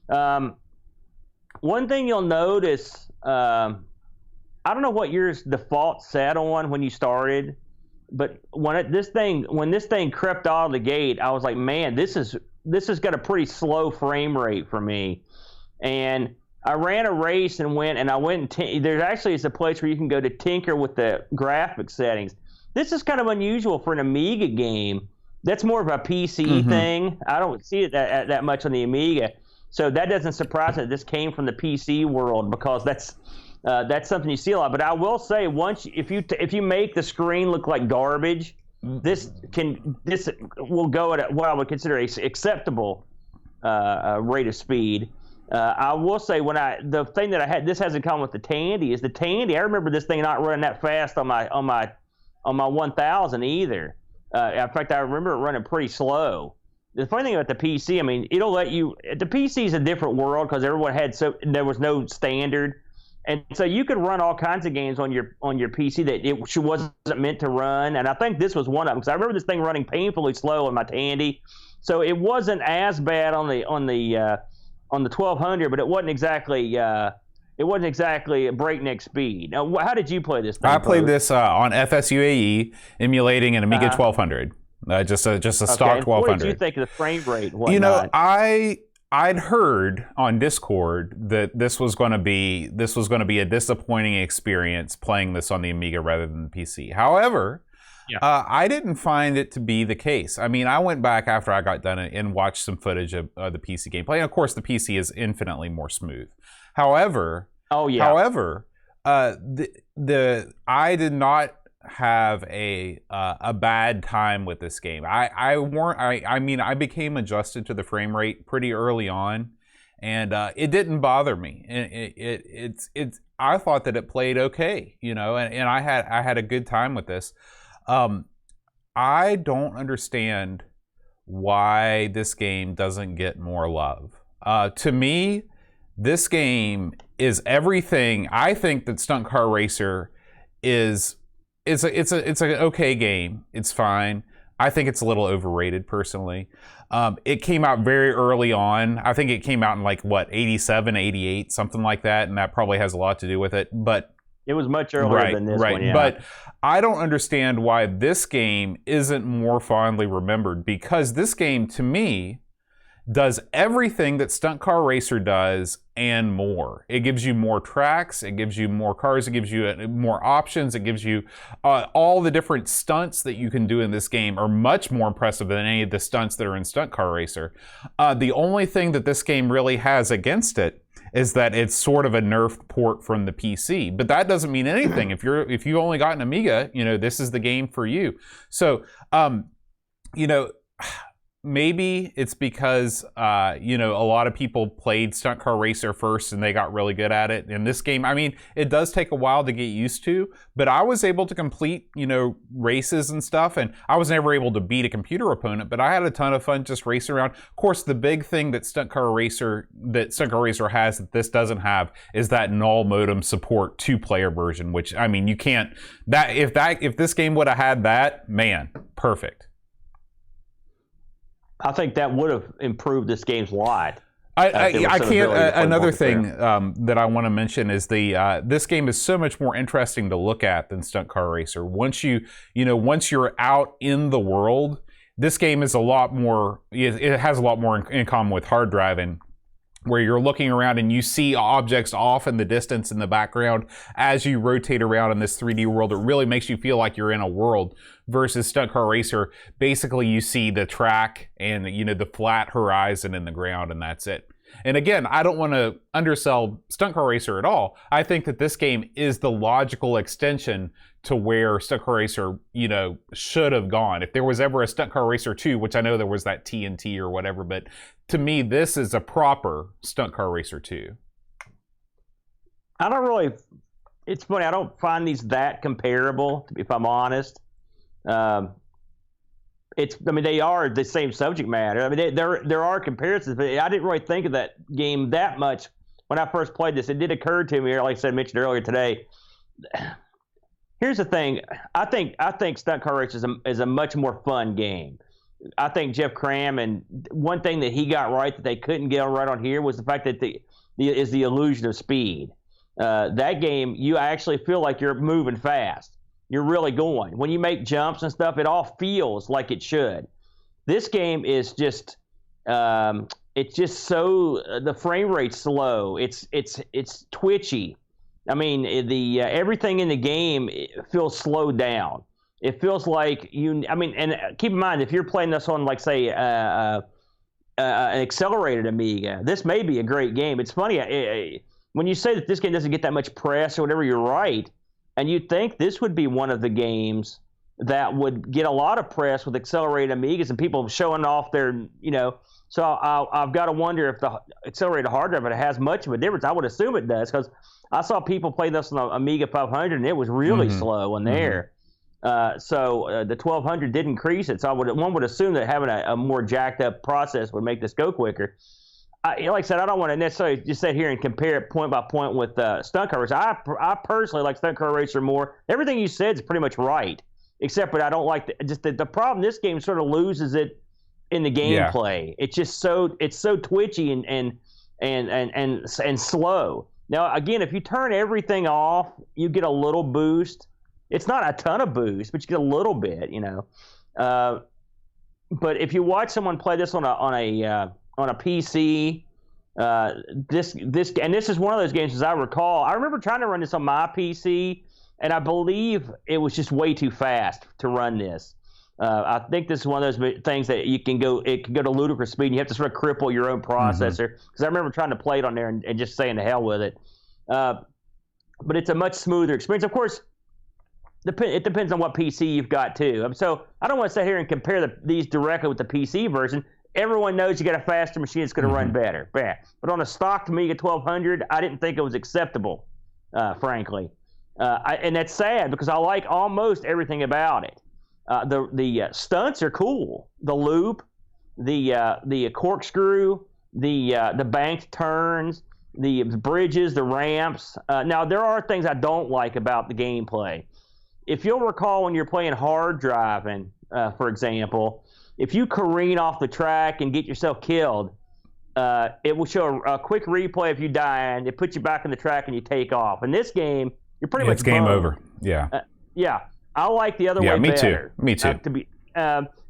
One thing you'll notice, I don't know what yours default set on when you started, but when this thing crept out of the gate, I was like, man, this has got a pretty slow frame rate for me, and I ran a race and I went there actually is a place where you can go to tinker with the graphic settings. This is kind of unusual for an Amiga game. That's more of a PC thing. I don't see it that much on the Amiga. So that doesn't surprise me that this came from the PC world, because that's something you see a lot. But I will say, if you make the screen look like garbage, this will go at what I would consider a acceptable rate of speed. I will say the thing that I had, this hasn't come with the Tandy, is the Tandy. I remember this thing not running that fast on my 1000 either. In fact, I remember it running pretty slow. The funny thing about the PC, I mean, it'll let you. The PC is a different world because there was no standard, and so you could run all kinds of games on your PC that it wasn't meant to run. And I think this was one of them, because I remember this thing running painfully slow on my Tandy. So it wasn't as bad on the 1200, but it wasn't exactly a breakneck speed. Now, how did you play this thing? I played this on FSUAE, emulating an Amiga 1200, just a stock 1200. What did you think of the frame rate? I'd heard on Discord that this was going to be a disappointing experience playing this on the Amiga rather than the PC. However, I didn't find it to be the case. I mean, I went back after I got done and watched some footage of the PC gameplay. And of course, the PC is infinitely more smooth. However, I did not have a bad time with this game. I became adjusted to the frame rate pretty early on, and it didn't bother me. I thought that it played okay, and I had a good time with this. I don't understand why this game doesn't get more love. To me, this game is everything. I think that Stunt Car Racer it's an okay game. It's fine. I think it's a little overrated personally. It came out very early on. I think it came out in 87, 88, something like that, and that probably has a lot to do with it. But it was much earlier than this one. Yeah. But I don't understand why this game isn't more fondly remembered, because this game, to me, does everything that Stunt Car Racer does and more. It gives you more tracks, it gives you more cars, it gives you more options, it gives you all the different stunts that you can do in this game are much more impressive than any of the stunts that are in Stunt Car Racer. The only thing that this game really has against it is that it's sort of a nerfed port from the PC, but that doesn't mean anything. If you only got an Amiga, this is the game for you. So, maybe it's because a lot of people played Stunt Car Racer first and they got really good at it. And this game, I mean, it does take a while to get used to, but I was able to complete, races and stuff, and I was never able to beat a computer opponent, but I had a ton of fun just racing around. Of course, the big thing that Stunt Car Racer has that this doesn't have is that null modem support 2-player version, which, I mean, you can't, if this game would have had that, man, perfect. I think that would have improved this game's lot. I can't. Another thing that I want to mention is this game is so much more interesting to look at than Stunt Car Racer. Once you're out in the world, this game is a lot more. It has a lot more in common with hard driving, where you're looking around and you see objects off in the distance in the background as you rotate around in this 3D world. It really makes you feel like you're in a world. Versus Stunt Car Racer, basically you see the track and the flat horizon in the ground, and that's it. And again, I don't want to undersell Stunt Car Racer at all. I think that this game is the logical extension to where Stunt Car Racer, should have gone. If there was ever a Stunt Car Racer 2, which I know there was that TNT or whatever, but to me, this is a proper Stunt Car Racer 2. It's funny, I don't find these that comparable, if I'm honest. They are the same subject matter. I mean, there are comparisons, but I didn't really think of that game that much when I first played this. It did occur to me, like I said, mentioned earlier today. Here's the thing: I think Stunt Car Racer is a much more fun game. I think Jeff Cram, and one thing that he got right that they couldn't get right on here was the fact that the illusion of speed. That game, you actually feel like you're moving fast. You're really going. When you make jumps and stuff, it all feels like it should. This game is just, it's just so, the frame rate's slow. It's twitchy. I mean, everything in the game feels slowed down. It feels like and keep in mind, if you're playing this on, like, say, an accelerated Amiga, this may be a great game. It's funny, when you say that this game doesn't get that much press or whatever, you're right. And you'd think this would be one of the games that would get a lot of press with accelerated Amigas and people showing off their, So I've got to wonder if the accelerated hard drive has much of a difference. I would assume it does, because I saw people play this on the Amiga 500 and it was really slow in there. So the 1200 did increase it. So one would assume that having a more jacked up process would make this go quicker. Like I said, I don't want to necessarily just sit here and compare it point by point with Stunt Car Racer. I personally like Stunt Car Racer more. Everything you said is pretty much right, except that I don't like the problem. This game sort of loses it in the gameplay. Yeah. It's just so twitchy and slow. Now again, if you turn everything off, you get a little boost. It's not a ton of boost, but you get a little bit, But if you watch someone play this on a PC, this is one of those games, as I recall. I remember trying to run this on my PC, and I believe it was just way too fast to run this. I think this is one of those things that it can go to ludicrous speed, and you have to sort of cripple your own processor. Because I remember trying to play it on there and just saying the hell with it. But it's a much smoother experience. Of course, it depends on what PC you've got too. So I don't want to sit here and compare these directly with the PC version. Everyone knows you got a faster machine that's going to run better. But on a stock Amiga 1200, I didn't think it was acceptable, frankly. And that's sad because I like almost everything about it. The stunts are cool. The loop, the corkscrew, the banked turns, the bridges, the ramps. Now, there are things I don't like about the gameplay. If you'll recall when you're playing hard driving, for example, if you careen off the track and get yourself killed, it will show a quick replay of you dying. It puts you back on the track and you take off. In this game, you're pretty much game boned. over. Yeah. Yeah. I like the other way me better. Me too.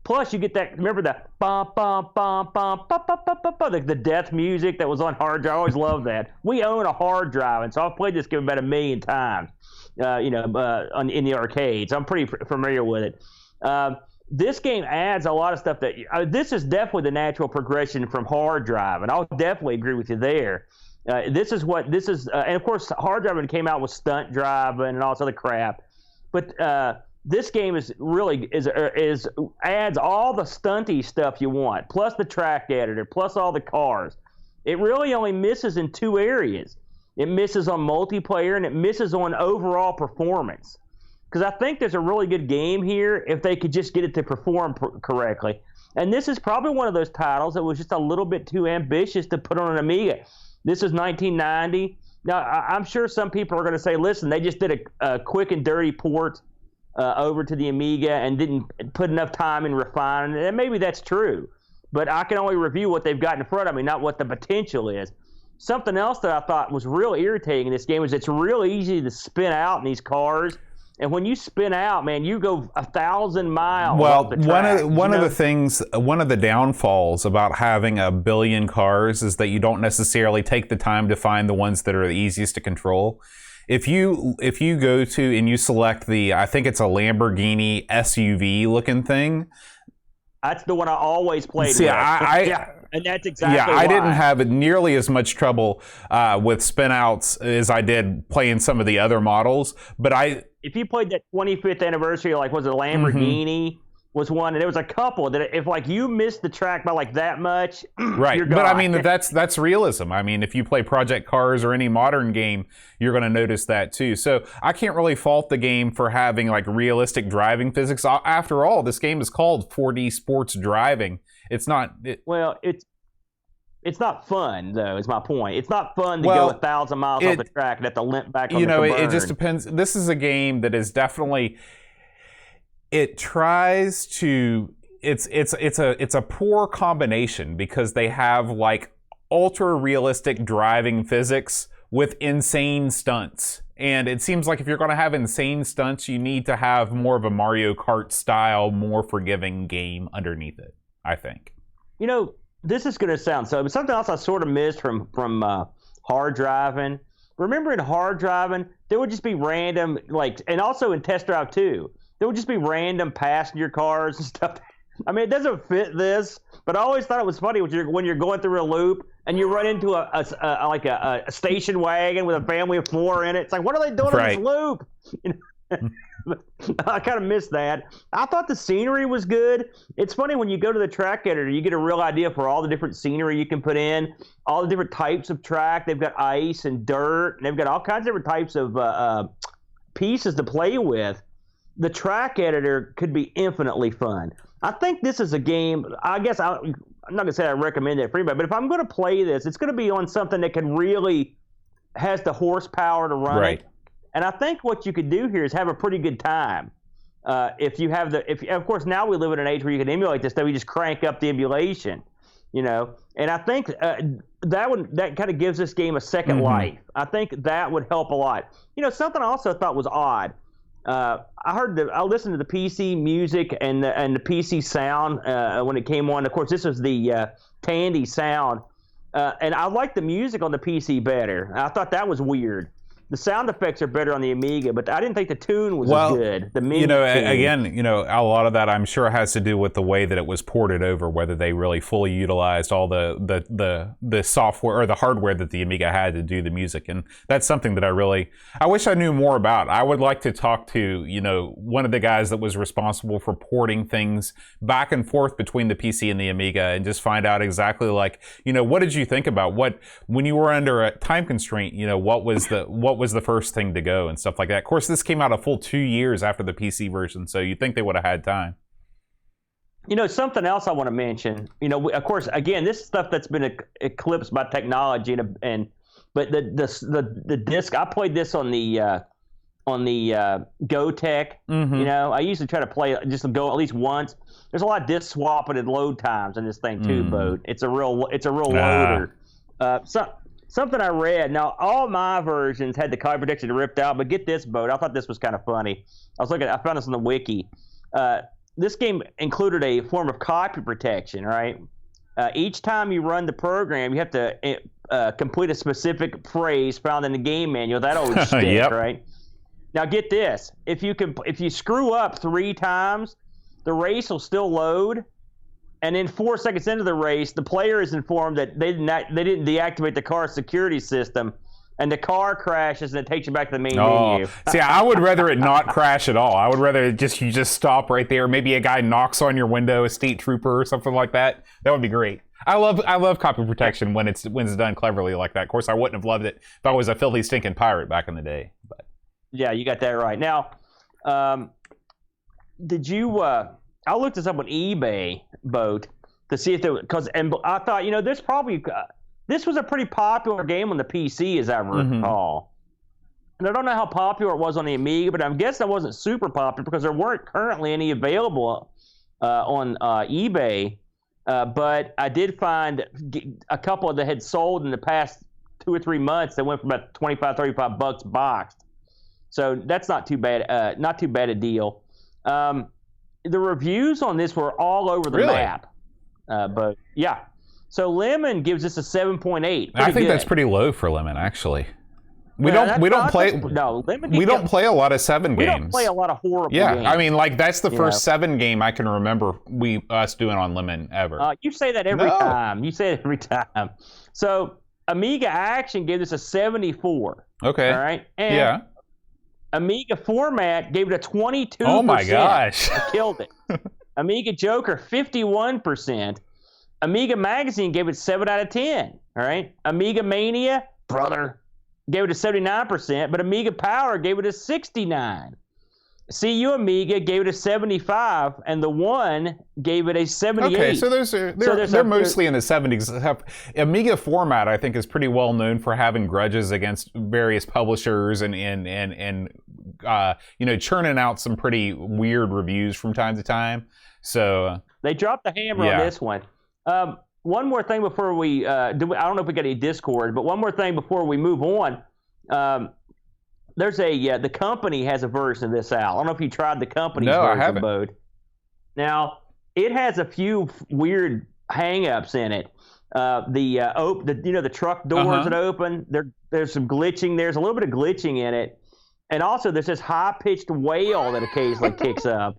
Plus, you get that. Remember the bum bum bum bum bum bum bum bum bum, the death music that was on hard drive. I always loved that. We own a hard drive, and so I've played this game about 1 million times. In the arcades, I'm pretty familiar with it. This game adds a lot of stuff that this is definitely the natural progression from hard drive, and I'll definitely agree with you there. And of course, hard driving came out with stunt driving and all this other crap. But this game is really adds all the stunty stuff you want, plus the track editor, plus all the cars. It really only misses in two areas. It misses on multiplayer, and it misses on overall performance. Because I think there's a really good game here if they could just get it to perform correctly. And this is probably one of those titles that was just a little bit too ambitious to put on an Amiga. This is 1990. Now, I'm sure some people are going to say, listen, they just did a quick and dirty port over to the Amiga and didn't put enough time in refining it. And maybe that's true. But I can only review what they've got in front of me, not what the potential is. Something else that I thought was real irritating in this game is it's real easy to spin out in these cars. And when you spin out, man, you go 1,000 miles. Well, one of the downfalls about having a billion cars is that you don't necessarily take the time to find the ones that are the easiest to control. If you go to and you select I think it's a Lamborghini SUV looking thing. That's the one I always played with. Yeah, and that's exactly why. I didn't have nearly as much trouble with spin-outs as I did playing some of the other models. But if you played that 25th anniversary, like was it a Lamborghini was one, and there was a couple that if like you missed the track by like that much, right? You're gone. But I mean that's realism. I mean, if you play Project Cars or any modern game, you're going to notice that too. So I can't really fault the game for having like realistic driving physics. After all, this game is called 4D Sports Driving. It's not. Well, it's not fun though. Is my point. It's not fun to go 1,000 miles off the track and have to limp back on the burn. It just depends. This is a game that is definitely. It tries to. It's a poor combination because they have like ultra realistic driving physics with insane stunts. And it seems like if you're going to have insane stunts, you need to have more of a Mario Kart style, more forgiving game underneath it, I think. You know, this is going to sound so, but something else I sort of missed from hard driving. Remember in hard driving, there would just be random, like, and also in Test Drive 2, there would just be random passenger cars and stuff. I mean, it doesn't fit this, but I always thought it was funny when you're going through a loop and you run into a station wagon with a family of 4 in it. It's like, what are they doing in this loop? I kind of missed that. I thought the scenery was good. It's funny when you go to the track editor, you get a real idea for all the different scenery you can put in, all the different types of track. They've got ice and dirt, and they've got all kinds of different types of pieces to play with. The track editor could be infinitely fun. I think this is a game, I guess I'm not going to say I recommend it for anybody, but if I'm going to play this, it's going to be on something that can really has the horsepower to run it. And I think what you could do here is have a pretty good time. If of course, now we live in an age where you can emulate this stuff. You just crank up the emulation, you know. And I think that kind of gives this game a second life. I think that would help a lot. You know, something I also thought was odd. I listened to the PC music and the PC sound when it came on. Of course, this was the Tandy sound, and I liked the music on the PC better. I thought that was weird. The sound effects are better on the Amiga, but I didn't think the tune was as good. The tune. Again, a lot of that I'm sure has to do with the way that it was ported over, whether they really fully utilized all the software or the hardware that the Amiga had to do the music, and that's something that I wish I knew more about. I would like to talk to one of the guys that was responsible for porting things back and forth between the PC and the Amiga, and just find out exactly what did you think about when you were under a time constraint? What was the first thing to go and stuff like that. Of course, this came out a full 2 years after the PC version, so you'd think they would have had time. Something else I want to mention. Of course, again, this is stuff that's been eclipsed by technology, but the disc. I played this on the GoTech. I usually try to play just go at least once. There's a lot of disc swapping and load times in this thing too, Boat. It's a real loader. Something I read. Now, all my versions had the copy protection ripped out, but get this, Boat. I thought this was kind of funny. I found this on the wiki. This game included a form of copy protection, right? Each time you run the program, you have to complete a specific phrase found in the game manual. That always sticks, Yep. right? Now, get this. If you screw up 3 times, the race will still load. And then 4 seconds into the race, the player is informed that they didn't deactivate the car's security system, and the car crashes and it takes you back to the main menu. See, I would rather it not crash at all. I would rather you just stop right there. Maybe a guy knocks on your window, a state trooper or something like that. That would be great. I love copy protection when it's done cleverly like that. Of course, I wouldn't have loved it if I was a filthy stinking pirate back in the day. But yeah, you got that right. Now, did you? I looked this up on eBay, Boat, to see if there and I thought, this was a pretty popular game on the PC, as I recall. And I don't know how popular it was on the Amiga, but I'm guessing it wasn't super popular because there weren't currently any available on eBay. But I did find a couple that had sold in the past 2 or 3 months that went for about $25-$35 boxed. So that's not too bad. Not too bad a deal. The reviews on this were all over the map. But yeah. So Lemon gives us a 7.8. I think that's pretty low for Lemon, actually. We don't play a lot of 7 games. We don't play a lot of horrible games. Yeah, I mean, like that's the first 7 game I can remember us doing on Lemon ever. You say that every time. You say it every time. So Amiga Action gave us a 74. Okay. All right. And Amiga Format gave it a 22%. Oh my gosh. I killed it. Amiga Joker 51%. Amiga Magazine gave it 7 out of 10. All right. Amiga Mania, brother, gave it a 79%, but Amiga Power gave it a 69. CU Amiga gave it a 75, and the One gave it a 78. Okay, so they're mostly in the 70s. Amiga Format, I think, is pretty well known for having grudges against various publishers and churning out some pretty weird reviews from time to time. So they dropped the hammer on this one. One more thing before we I don't know if we got any Discord, but one more thing before we move on. There's the company has a version of this out. I don't know if you tried the company's version mode. Now, it has a few weird hang-ups in it. The truck doors that open, there's some glitching. There's a little bit of glitching in it. And also there's this high-pitched wail that occasionally kicks up.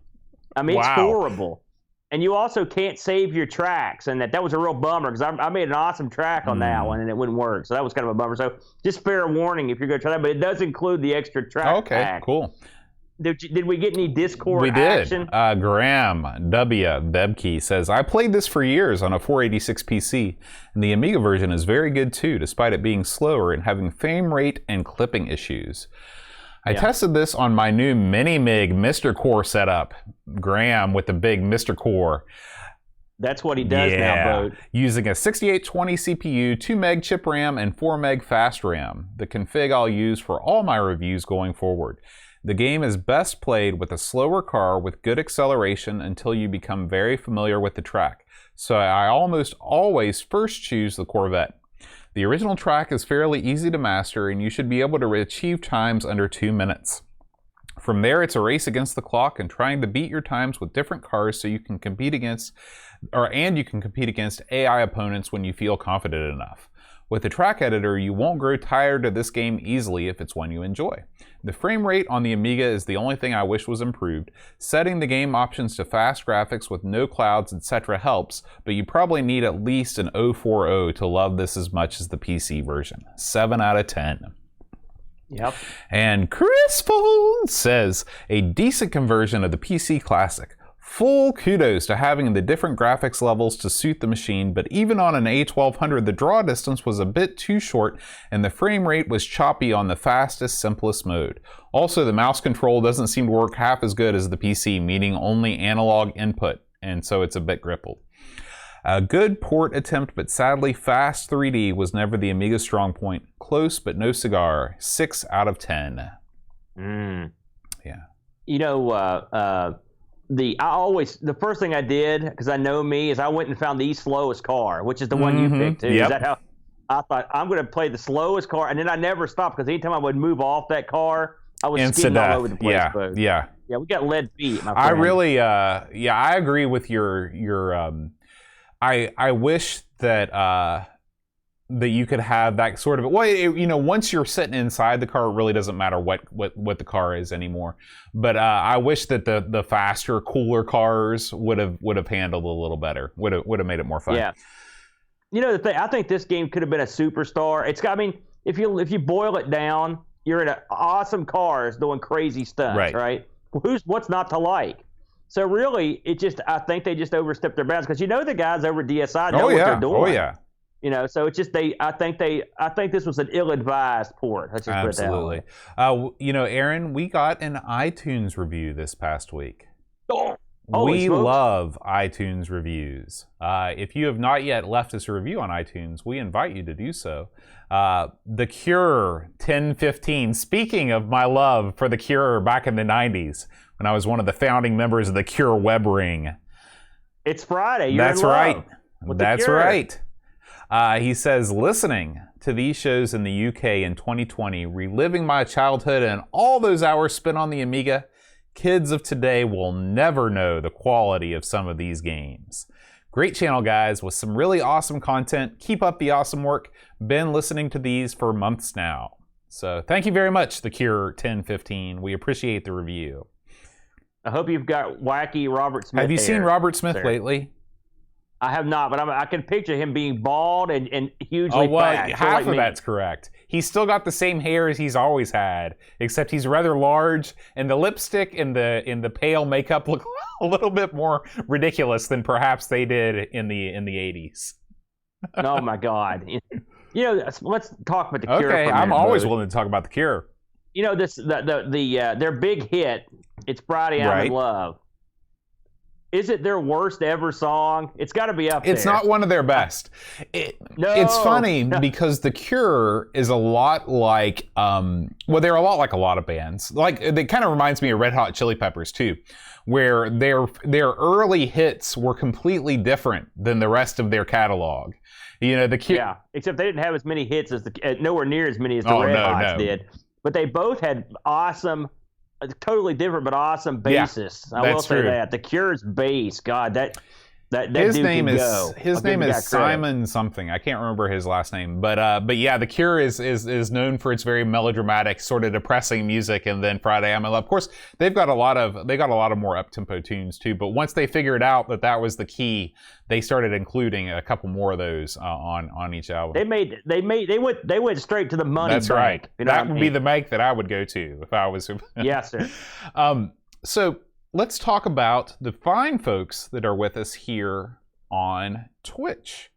I mean, it's horrible. And you also can't save your tracks, and that was a real bummer because I made an awesome track on that one, and it wouldn't work. So that was kind of a bummer. So just fair warning if you're going to try that, but it does include the extra track pack. Cool. Did we get any Discord We action? did. Graham W. Bebke says, I played this for years on a 486 PC, and the Amiga version is very good too, despite it being slower and having frame rate and clipping issues. I tested this on my new Mini-Mig Mr. Core setup. Graham with the big Mr. Core. That's what he does now, Bode. Using a 6820 CPU, 2 meg chip RAM, and 4 meg fast RAM. The config I'll use for all my reviews going forward. The game is best played with a slower car with good acceleration until you become very familiar with the track. So I almost always first choose the Corvette. The original track is fairly easy to master, and you should be able to achieve times under 2 minutes. From there, it's a race against the clock and trying to beat your times with different cars so you can compete against AI opponents when you feel confident enough. With the track editor, you won't grow tired of this game easily if it's one you enjoy. The frame rate on the Amiga is the only thing I wish was improved. Setting the game options to fast graphics with no clouds, etc. helps, but you probably need at least an 040 to love this as much as the PC version. 7 out of 10. Yep. And Chris Fold says, a decent conversion of the PC Classic. Full kudos to having the different graphics levels to suit the machine, but even on an A1200 the draw distance was a bit too short and the frame rate was choppy on the fastest, simplest mode. Also, the mouse control doesn't seem to work half as good as the PC, meaning only analog input, and so it's a bit grippled. A good port attempt, but sadly fast 3D was never the Amiga's strong point. Close, but no cigar. 6 out of 10. Yeah. You know, the first thing I did, because I know me, is I went and found the slowest car, which is the one you picked too. Is that how I thought I'm going to play the slowest car, and then I never stopped because anytime I would move off that car, I was skidding all over the place. Yeah. We got lead feet. My friend. I really, I agree with your. I wish that that you could have that sort of once you're sitting inside the car, it really doesn't matter what the car is anymore. But I wish that the faster, cooler cars would have handled a little better. Would have made it more fun. Yeah. You know the thing, I think this game could have been a superstar. if you boil it down, you're in awesome cars doing crazy stunts, right? What's not to like? So really, I think they just overstepped their bounds because the guys over at DSI know what they're doing. Oh yeah. So it's just I think this was an ill-advised port. Let's just Absolutely. put it that way. Aaron, we got an iTunes review this past week. We love iTunes reviews. If you have not yet left us a review on iTunes, we invite you to do so. The Cure 1015. Speaking of my love for The Cure back in the 90s, when I was one of the founding members of the Cure web ring. It's Friday. You're That's in love right. with That's The Cure. right. He says, listening to these shows in the UK in 2020, reliving my childhood and all those hours spent on the Amiga, kids of today will never know the quality of some of these games. Great channel, guys, with some really awesome content. Keep up the awesome work. Been listening to these for months now. So thank you very much, The Cure 1015. We appreciate the review. I hope you've got wacky Robert Smith. Have you seen Robert Smith lately? I have not, but I can picture him being bald and hugely fat. Half of that's correct. He's still got the same hair as he's always had, except he's rather large, and the lipstick and the pale makeup look a little bit more ridiculous than perhaps they did in the 80s. Oh my God! Let's talk about the Cure. Okay, I'm always willing to talk about the Cure. Their big hit. It's Friday, I'm in Love. Is it their worst ever song? It's got to be up there. It's not one of their best. It's funny because The Cure is a lot like, they're a lot like a lot of bands. Like, it kind of reminds me of Red Hot Chili Peppers too, where their early hits were completely different than the rest of their catalog. The Cure. Yeah, except they didn't have as many hits nowhere near as many as the Red Hots did. But they both had awesome. Totally different, but awesome bassist. I will say that The Cure's bass, God, that his dude name can is go. his name is Simon something. I can't remember his last name, but yeah, The Cure is known for its very melodramatic, sort of depressing music. And then Friday I'm in Love. Of course, they got a lot of more up tempo tunes too. But once they figured out that was the key, they started including a couple more of those on each album. They went straight to the money. That's bank, right. That would be the bank that I would go to if I was. Yes, sir. So let's talk about the fine folks that are with us here on Twitch.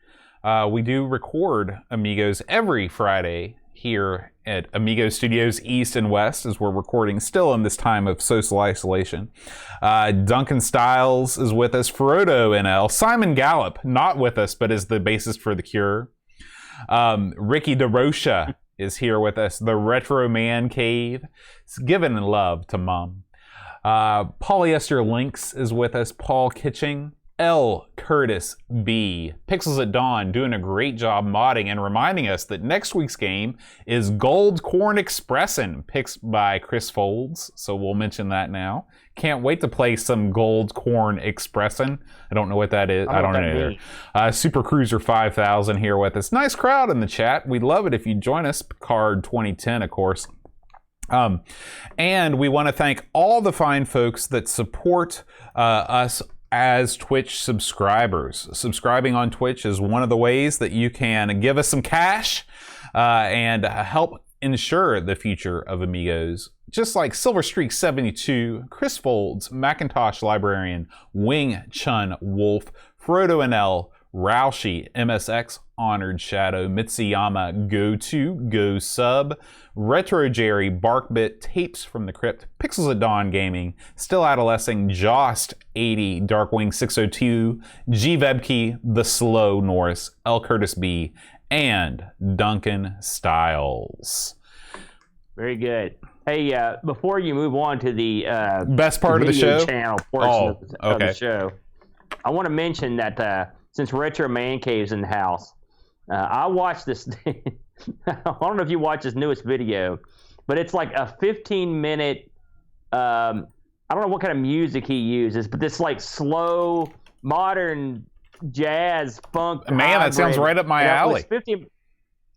We do record Amigos every Friday here at Amigos Studios East and West, as we're recording still in this time of social isolation. Duncan Styles is with us, Frodo NL, Simon Gallup, not with us, but is the bassist for The Cure. Ricky DeRocha is here with us, the Retro Man Cave. It's giving love to Mom. Polyester Lynx is with us, Paul Kitching, L. Curtis B. Pixels at Dawn doing a great job modding and reminding us that next week's game is Gold Corn Expressin', picked by Chris Folds, so we'll mention that now. Can't wait to play some Gold Corn Expressin'. I don't know what that is. I don't know either. Super Cruiser 5000 here with us. Nice crowd in the chat. We'd love it if you'd join us. Picard 2010, of course. And we want to thank all the fine folks that support us as Twitch subscribers. Subscribing on Twitch is one of the ways that you can give us some cash and help ensure the future of Amigos. Just like Silver Streak 72, Chris Folds, Macintosh Librarian, Wing Chun Wolf, Frodo NL, Roushi, MSX, Honored Shadow, Mitsuyama, Go Sub, Retro Jerry, Barkbit, Tapes from the Crypt, Pixels at Dawn Gaming, Still Adolescing, Jost 80, Darkwing 602, G Vebke, The Slow Norris, L Curtis B, and Duncan Styles. Very good. Hey, before you move on to the best part of the show, channel portion of the show, I want to mention that since Retro Man Cave's in the house, I watched this. I don't know if you watched his newest video, but it's like a 15-minute. I don't know what kind of music he uses, but this like slow, modern jazz funk. Man, that sounds right up my alley.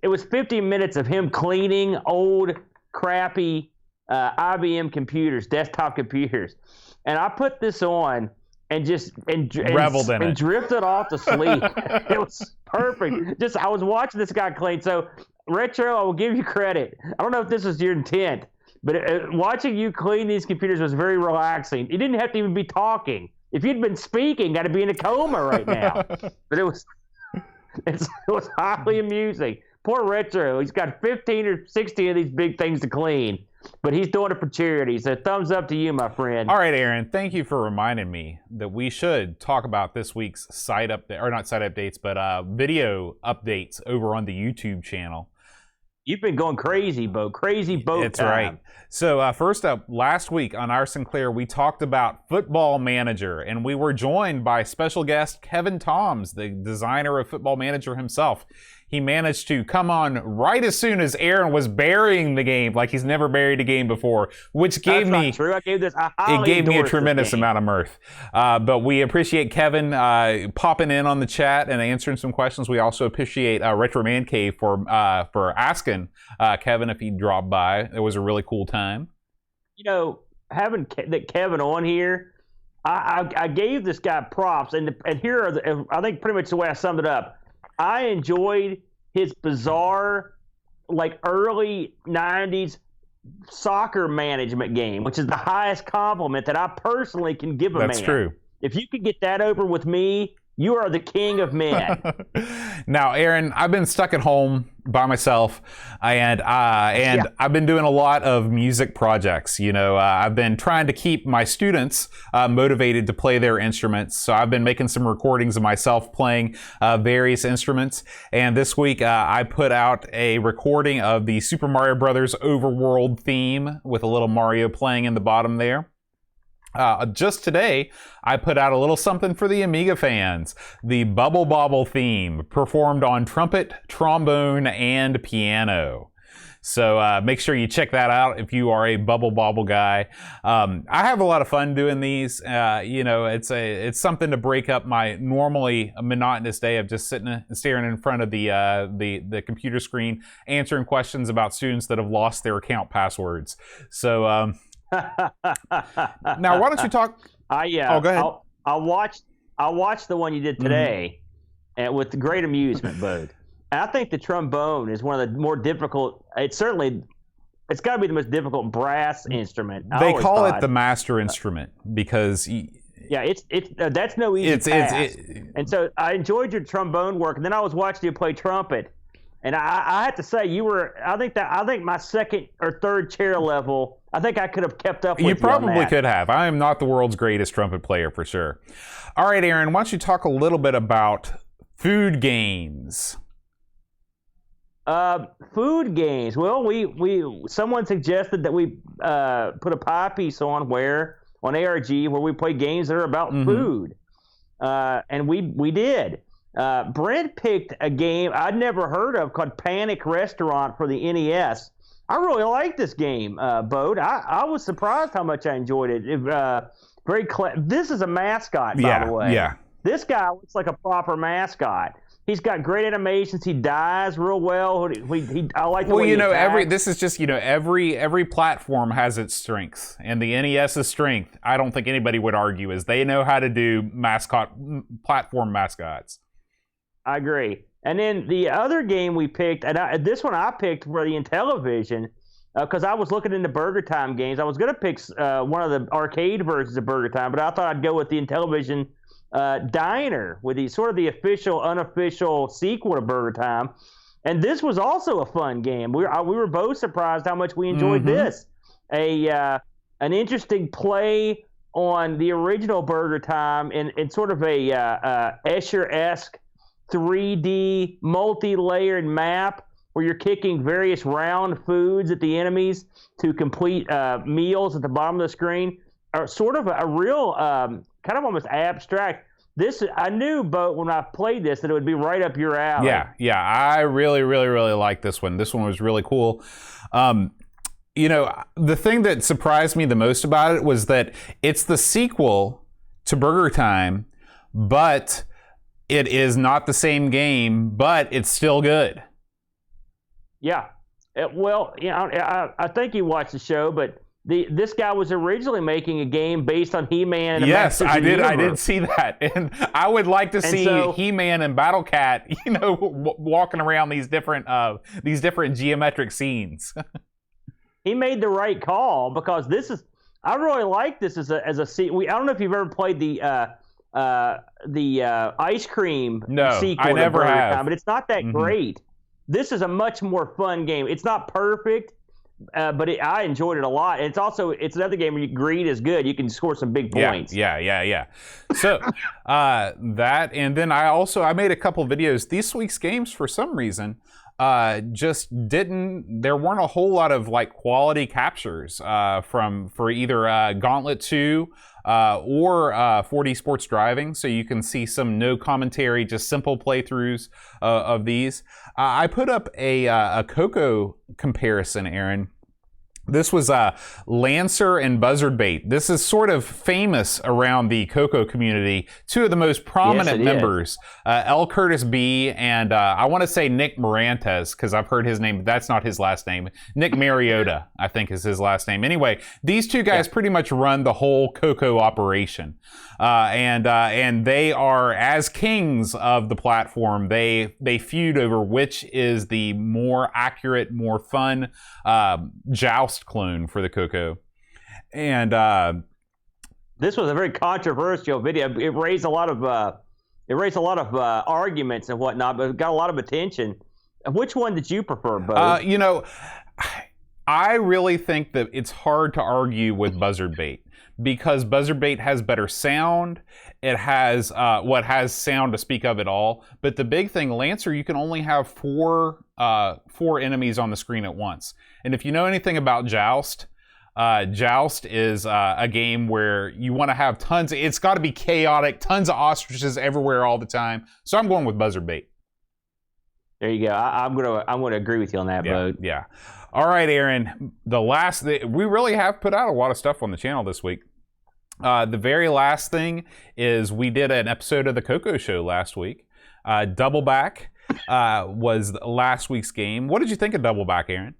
It was 15 minutes of him cleaning old, crappy IBM computers, desktop computers, and I put this on. And just reveled in it and drifted off to sleep. It was perfect. I was watching this guy clean. So Retro, I will give you credit. I don't know if this was your intent, but watching you clean these computers was very relaxing. You didn't have to even be talking. If you'd been speaking, I'd be in a coma right now. But it was highly amusing. Poor Retro. He's got 15 or 16 of these big things to clean, but he's doing it for charity. So thumbs up to you, my friend. All right, Aaron, thank you for reminding me that we should talk about this week's site update, or not site updates, but video updates over on the YouTube channel. You've been going crazy, Bo. Crazy boat That's time. right. So first up, last week on Our Sinclair, we talked about Football Manager, and we were joined by special guest Kevin Toms, the designer of Football Manager himself. He managed to come on right as soon as Aaron was burying the game, like he's never buried a game before, which gave me not true. I gave this. It gave me a tremendous amount of mirth. But we appreciate Kevin popping in on the chat and answering some questions. We also appreciate Retro Man Cave for asking Kevin if he'd drop by. It was a really cool time. You know, having Kevin on here, I gave this guy props, and here are I think pretty much the way I summed it up. I enjoyed his bizarre, like early 90s soccer management game, which is the highest compliment that I personally can give a man. That's true. If you could get that over with me, you are the king of men. Now, Aaron, I've been stuck at home by myself, and I've been doing a lot of music projects. You know, I've been trying to keep my students motivated to play their instruments. So I've been making some recordings of myself playing various instruments. And this week, I put out a recording of the Super Mario Brothers Overworld theme with a little Mario playing in the bottom there. Just today, I put out a little something for the Amiga fans. The Bubble Bobble theme, performed on trumpet, trombone, and piano. So make sure you check that out if you are a Bubble Bobble guy. I have a lot of fun doing these. You know, it's something to break up my normally monotonous day of just sitting staring in front of the computer screen, answering questions about students that have lost their account passwords. So. Now, why don't you talk? Oh, go ahead. I watched the one you did today, and with great amusement, Bode. And I think the trombone is one of the more difficult. It's got to be the most difficult brass instrument. They call it the master instrument because. That's no easy task. And so I enjoyed your trombone work, and then I was watching you play trumpet, and I have to say you were. I think my second or third chair level. I think I could have kept up with you. You probably could have. I am not the world's greatest trumpet player for sure. All right, Aaron, why don't you talk a little bit about food games? Food games. Well, someone suggested that we put a pie piece on ARG where we play games that are about food, and we did. Brent picked a game I'd never heard of called Panic Restaurant for the NES. I really like this game, Bode. I was surprised how much I enjoyed it. Very This is a mascot, by the way. Yeah. This guy looks like a proper mascot. He's got great animations. He dies real well. I like the way he attacks. This is just, every platform has its strengths, and the NES's strength, I don't think anybody would argue, is they know how to do platform mascots. I agree. And then the other game we picked, and this one I picked for the Intellivision, because I was looking into Burger Time games. I was going to pick one of the arcade versions of Burger Time, but I thought I'd go with the Intellivision Diner, with the sort of the official, unofficial sequel to Burger Time. And this was also a fun game. We were both surprised how much we enjoyed this. An interesting play on the original Burger Time in sort of a Escher-esque 3D multi-layered map where you're kicking various round foods at the enemies to complete meals at the bottom of the screen. Are sort of a real kind of almost abstract. I knew, Bo, when I played this, that it would be right up your alley. Yeah, I really, really, really like this one. This one was really cool. The thing that surprised me the most about it was that it's the sequel to Burger Time, but it is not the same game, but it's still good. Yeah. I think you watched the show, but this guy was originally making a game based on He-Man. And yes, I did see that, and I would like to see He-Man and Battle Cat, walking around these different geometric scenes. He made the right call, because I really like this as a scene. I don't know if you've ever played the ice cream sequel. I never have. Time, but it's not that great. This is a much more fun game. It's not perfect. But I enjoyed it a lot. And it's another game where greed is good. You can score some big points. Yeah. So that, and then I made a couple videos. This week's games, for some reason, there weren't a whole lot of like quality captures for either Gauntlet 2 or 4D Sports Driving. So you can see some no commentary, just simple playthroughs of these. I put up a Coco comparison, Aaron. This was Lancer and Buzzard Bait. This is sort of famous around the Coco community. Two of the most prominent members, L. Curtis B. and I want to say Nick Morantes, because I've heard his name, but that's not his last name. Nick Mariota, I think, is his last name. Anyway, these two guys pretty much run the whole Coco operation. And they are, as kings of the platform, they feud over which is the more accurate, more fun joust clone for the Coco. And this was a very controversial video. It raised a lot of arguments and whatnot, but it got a lot of attention. Which one did you prefer, Bo? I really think that it's hard to argue with Buzzard Bait, because Buzzard Bait has better sound. It has has sound to speak of at all. But the big thing, Lancer, you can only have four enemies on the screen at once. And if you know anything about Joust, Joust is a game where you want to have tons. It's got to be chaotic, tons of ostriches everywhere all the time. So I'm going with Buzzard Bait. There you go. I'm gonna agree with you on that, Bo. Yeah. All right, Aaron. We really have put out a lot of stuff on the channel this week. The very last thing is we did an episode of the Coco Show last week. Double Back was last week's game. What did you think of Double Back, Aaron?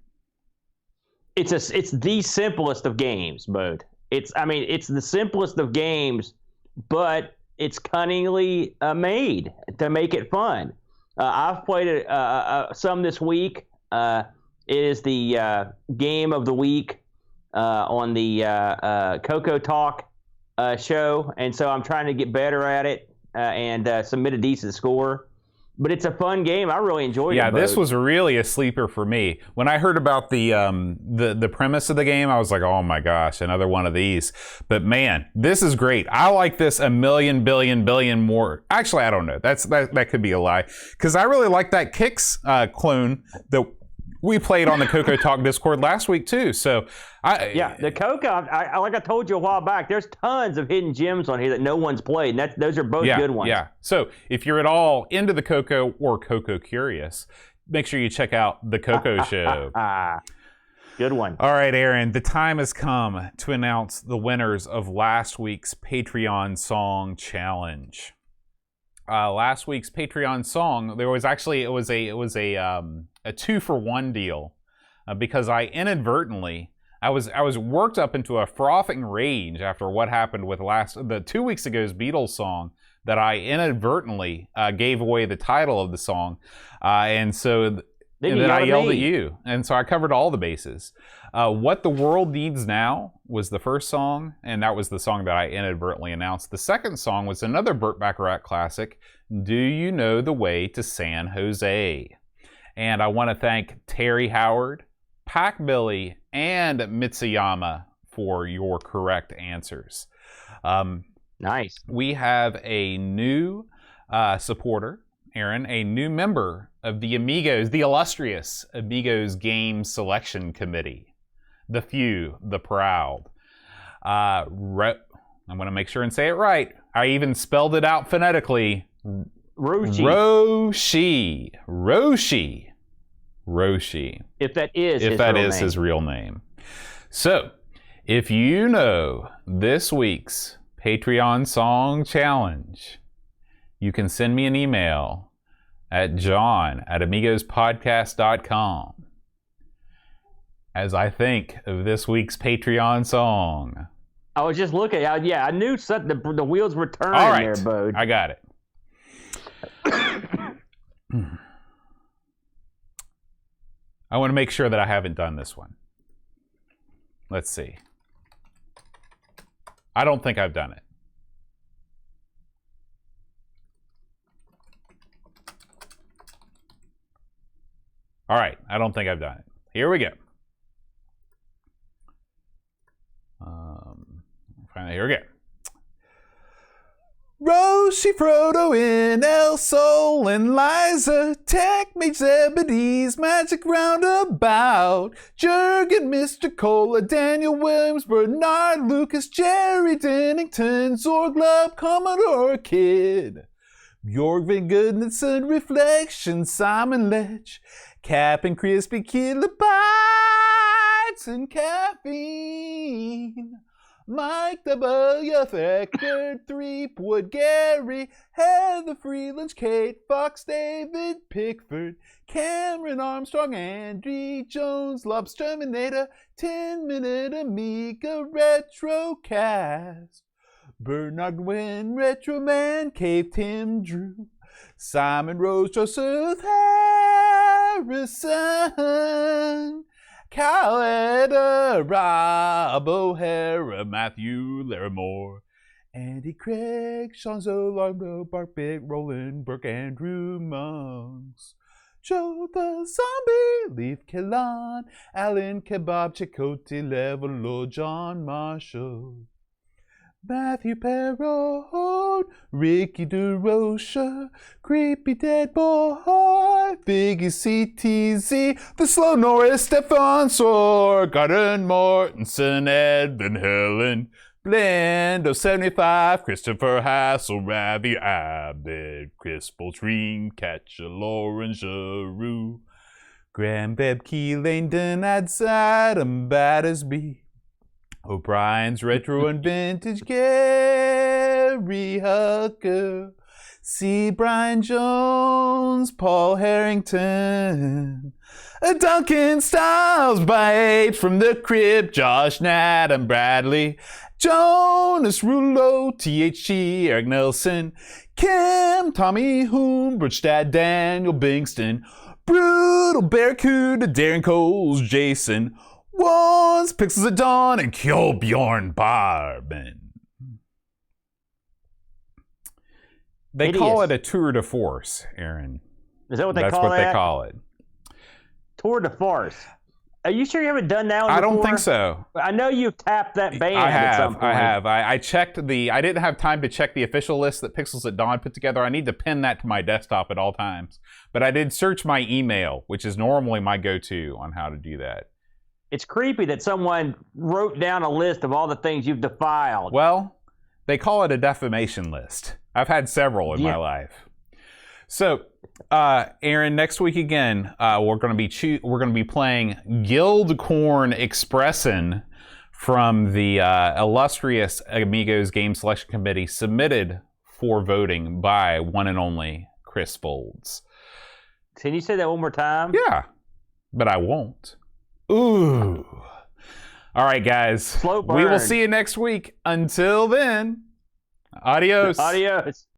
It's the simplest of games, Bode. It's the simplest of games, but it's cunningly made to make it fun. I've played it some this week. It is the game of the week on the Coco Talk show, and so I'm trying to get better at it and submit a decent score. But it's a fun game. I really enjoyed it. Yeah, this was really a sleeper for me. When I heard about the premise of the game, I was like, oh my gosh, another one of these. But man, this is great. I like this a million, billion more. Actually, I don't know. That could be a lie. Because I really like that Kicks clone that we played on the Coco Talk Discord last week too. So the Coco, I like I told you a while back, there's tons of hidden gems on here that no one's played, and those are both good ones. Yeah. So if you're at all into the Coco or Coco curious, make sure you check out the Coco Show. Good one. All right, Aaron, the time has come to announce the winners of last week's Patreon Song Challenge. Last week's Patreon song, it was a 2-for-1 deal because I inadvertently, I was worked up into a frothing rage after what happened with the 2 weeks ago's Beatles song, that I inadvertently gave away the title of the song, and then I yelled at you, and so I covered all the bases. What the World Needs Now was the first song, and that was the song that I inadvertently announced. The second song was another Burt Bacharach classic, Do You Know the Way to San Jose? And I want to thank Terry Howard, Pac Billy, and Mitsuyama for your correct answers. Nice. We have a new supporter, Aaron, a new member of the Amigos, the illustrious Amigos Game Selection Committee. The few, the proud. I'm going to make sure and say it right. I even spelled it out phonetically. Roshi. If that is his real name. So, if you know this week's Patreon Song Challenge, you can send me an email at john@amigospodcast.com. as I think of this week's Patreon song. I was just looking. I knew the wheels were turning All right, there, Bode. I got it. I want to make sure that I haven't done this one. Let's see. I don't think I've done it. All right, I don't think I've done it. Here we go. Here we go. Roshi, Frodo, in El Sol, and Liza, Tech Mage Zebedee's Magic Roundabout, Jurgen, Mr. Cola, Daniel Williams, Bernard Lucas, Jerry Dennington, Zorglub, Commodore Kid, Bjorgvin Goodnson, Reflection, Simon Lech, Captain Crispy, Kilobytes, and Caffeine, Mike W. Thector, Threepwood, Gary, Heather Freeland, Kate Fox, David Pickford, Cameron Armstrong, Andy Jones, Lobsterminator, 10-Minute Amiga, Retrocast, Bernard Wynn, Retro Man, Cave Tim Drew, Simon Rose, Joseph Harrison, Kyle Eder, Rob O'Hara, Matthew Larimore, Andy Craig, Sean Zolardo, Bart Big, Roland Burke, Andrew Monks, Joe the Zombie, Leaf Killan, Alan Kebab, Chicote Level, John Marshall, Matthew Perrone, Ricky DeRocha, Creepy Dead Boy, Biggie CTZ, The Slow Norris, Stefan Sor, Gordon Mortensen, Ed Van Helen, Blendo 75, Christopher Hassel, Ravi Abbott, Chris Boltrine, Catcher, Lauren Giroux, Graham Bebke, Langdon, Adam Battersby, O'Brien's Retro and Vintage, Gary Hucker, C. Brian Jones, Paul Harrington, Duncan Styles by 8 from the Crib, Josh Nat and Bradley, Jonas Rulo, THG, Eric Nelson, Kim, Tommy Humberstad, Daniel Bingston, Brutal Barracuda, Darren Coles, Jason, Once, Pixels at Dawn, and Kjolbjorn Barben. They call it a tour de force, Aaron. Is that what they call it? That's what they call it. Tour de force. Are you sure you haven't done that one I before? don't think so. I know you've tapped that band at some point. I have. I checked I didn't have time to check the official list that Pixels at Dawn put together. I need to pin that to my desktop at all times. But I did search my email, which is normally my go-to on how to do that. It's creepy that someone wrote down a list of all the things you've defiled. Well, they call it a defamation list. I've had several in my life. So, Aaron, next week again, we're going to be playing Guildcorn Expressin from the illustrious Amigos Game Selection Committee, submitted for voting by one and only Chris Folds. Can you say that one more time? Yeah, but I won't. Ooh. All right, guys. Slow burn. We will see you next week. Until then, adios. Adios.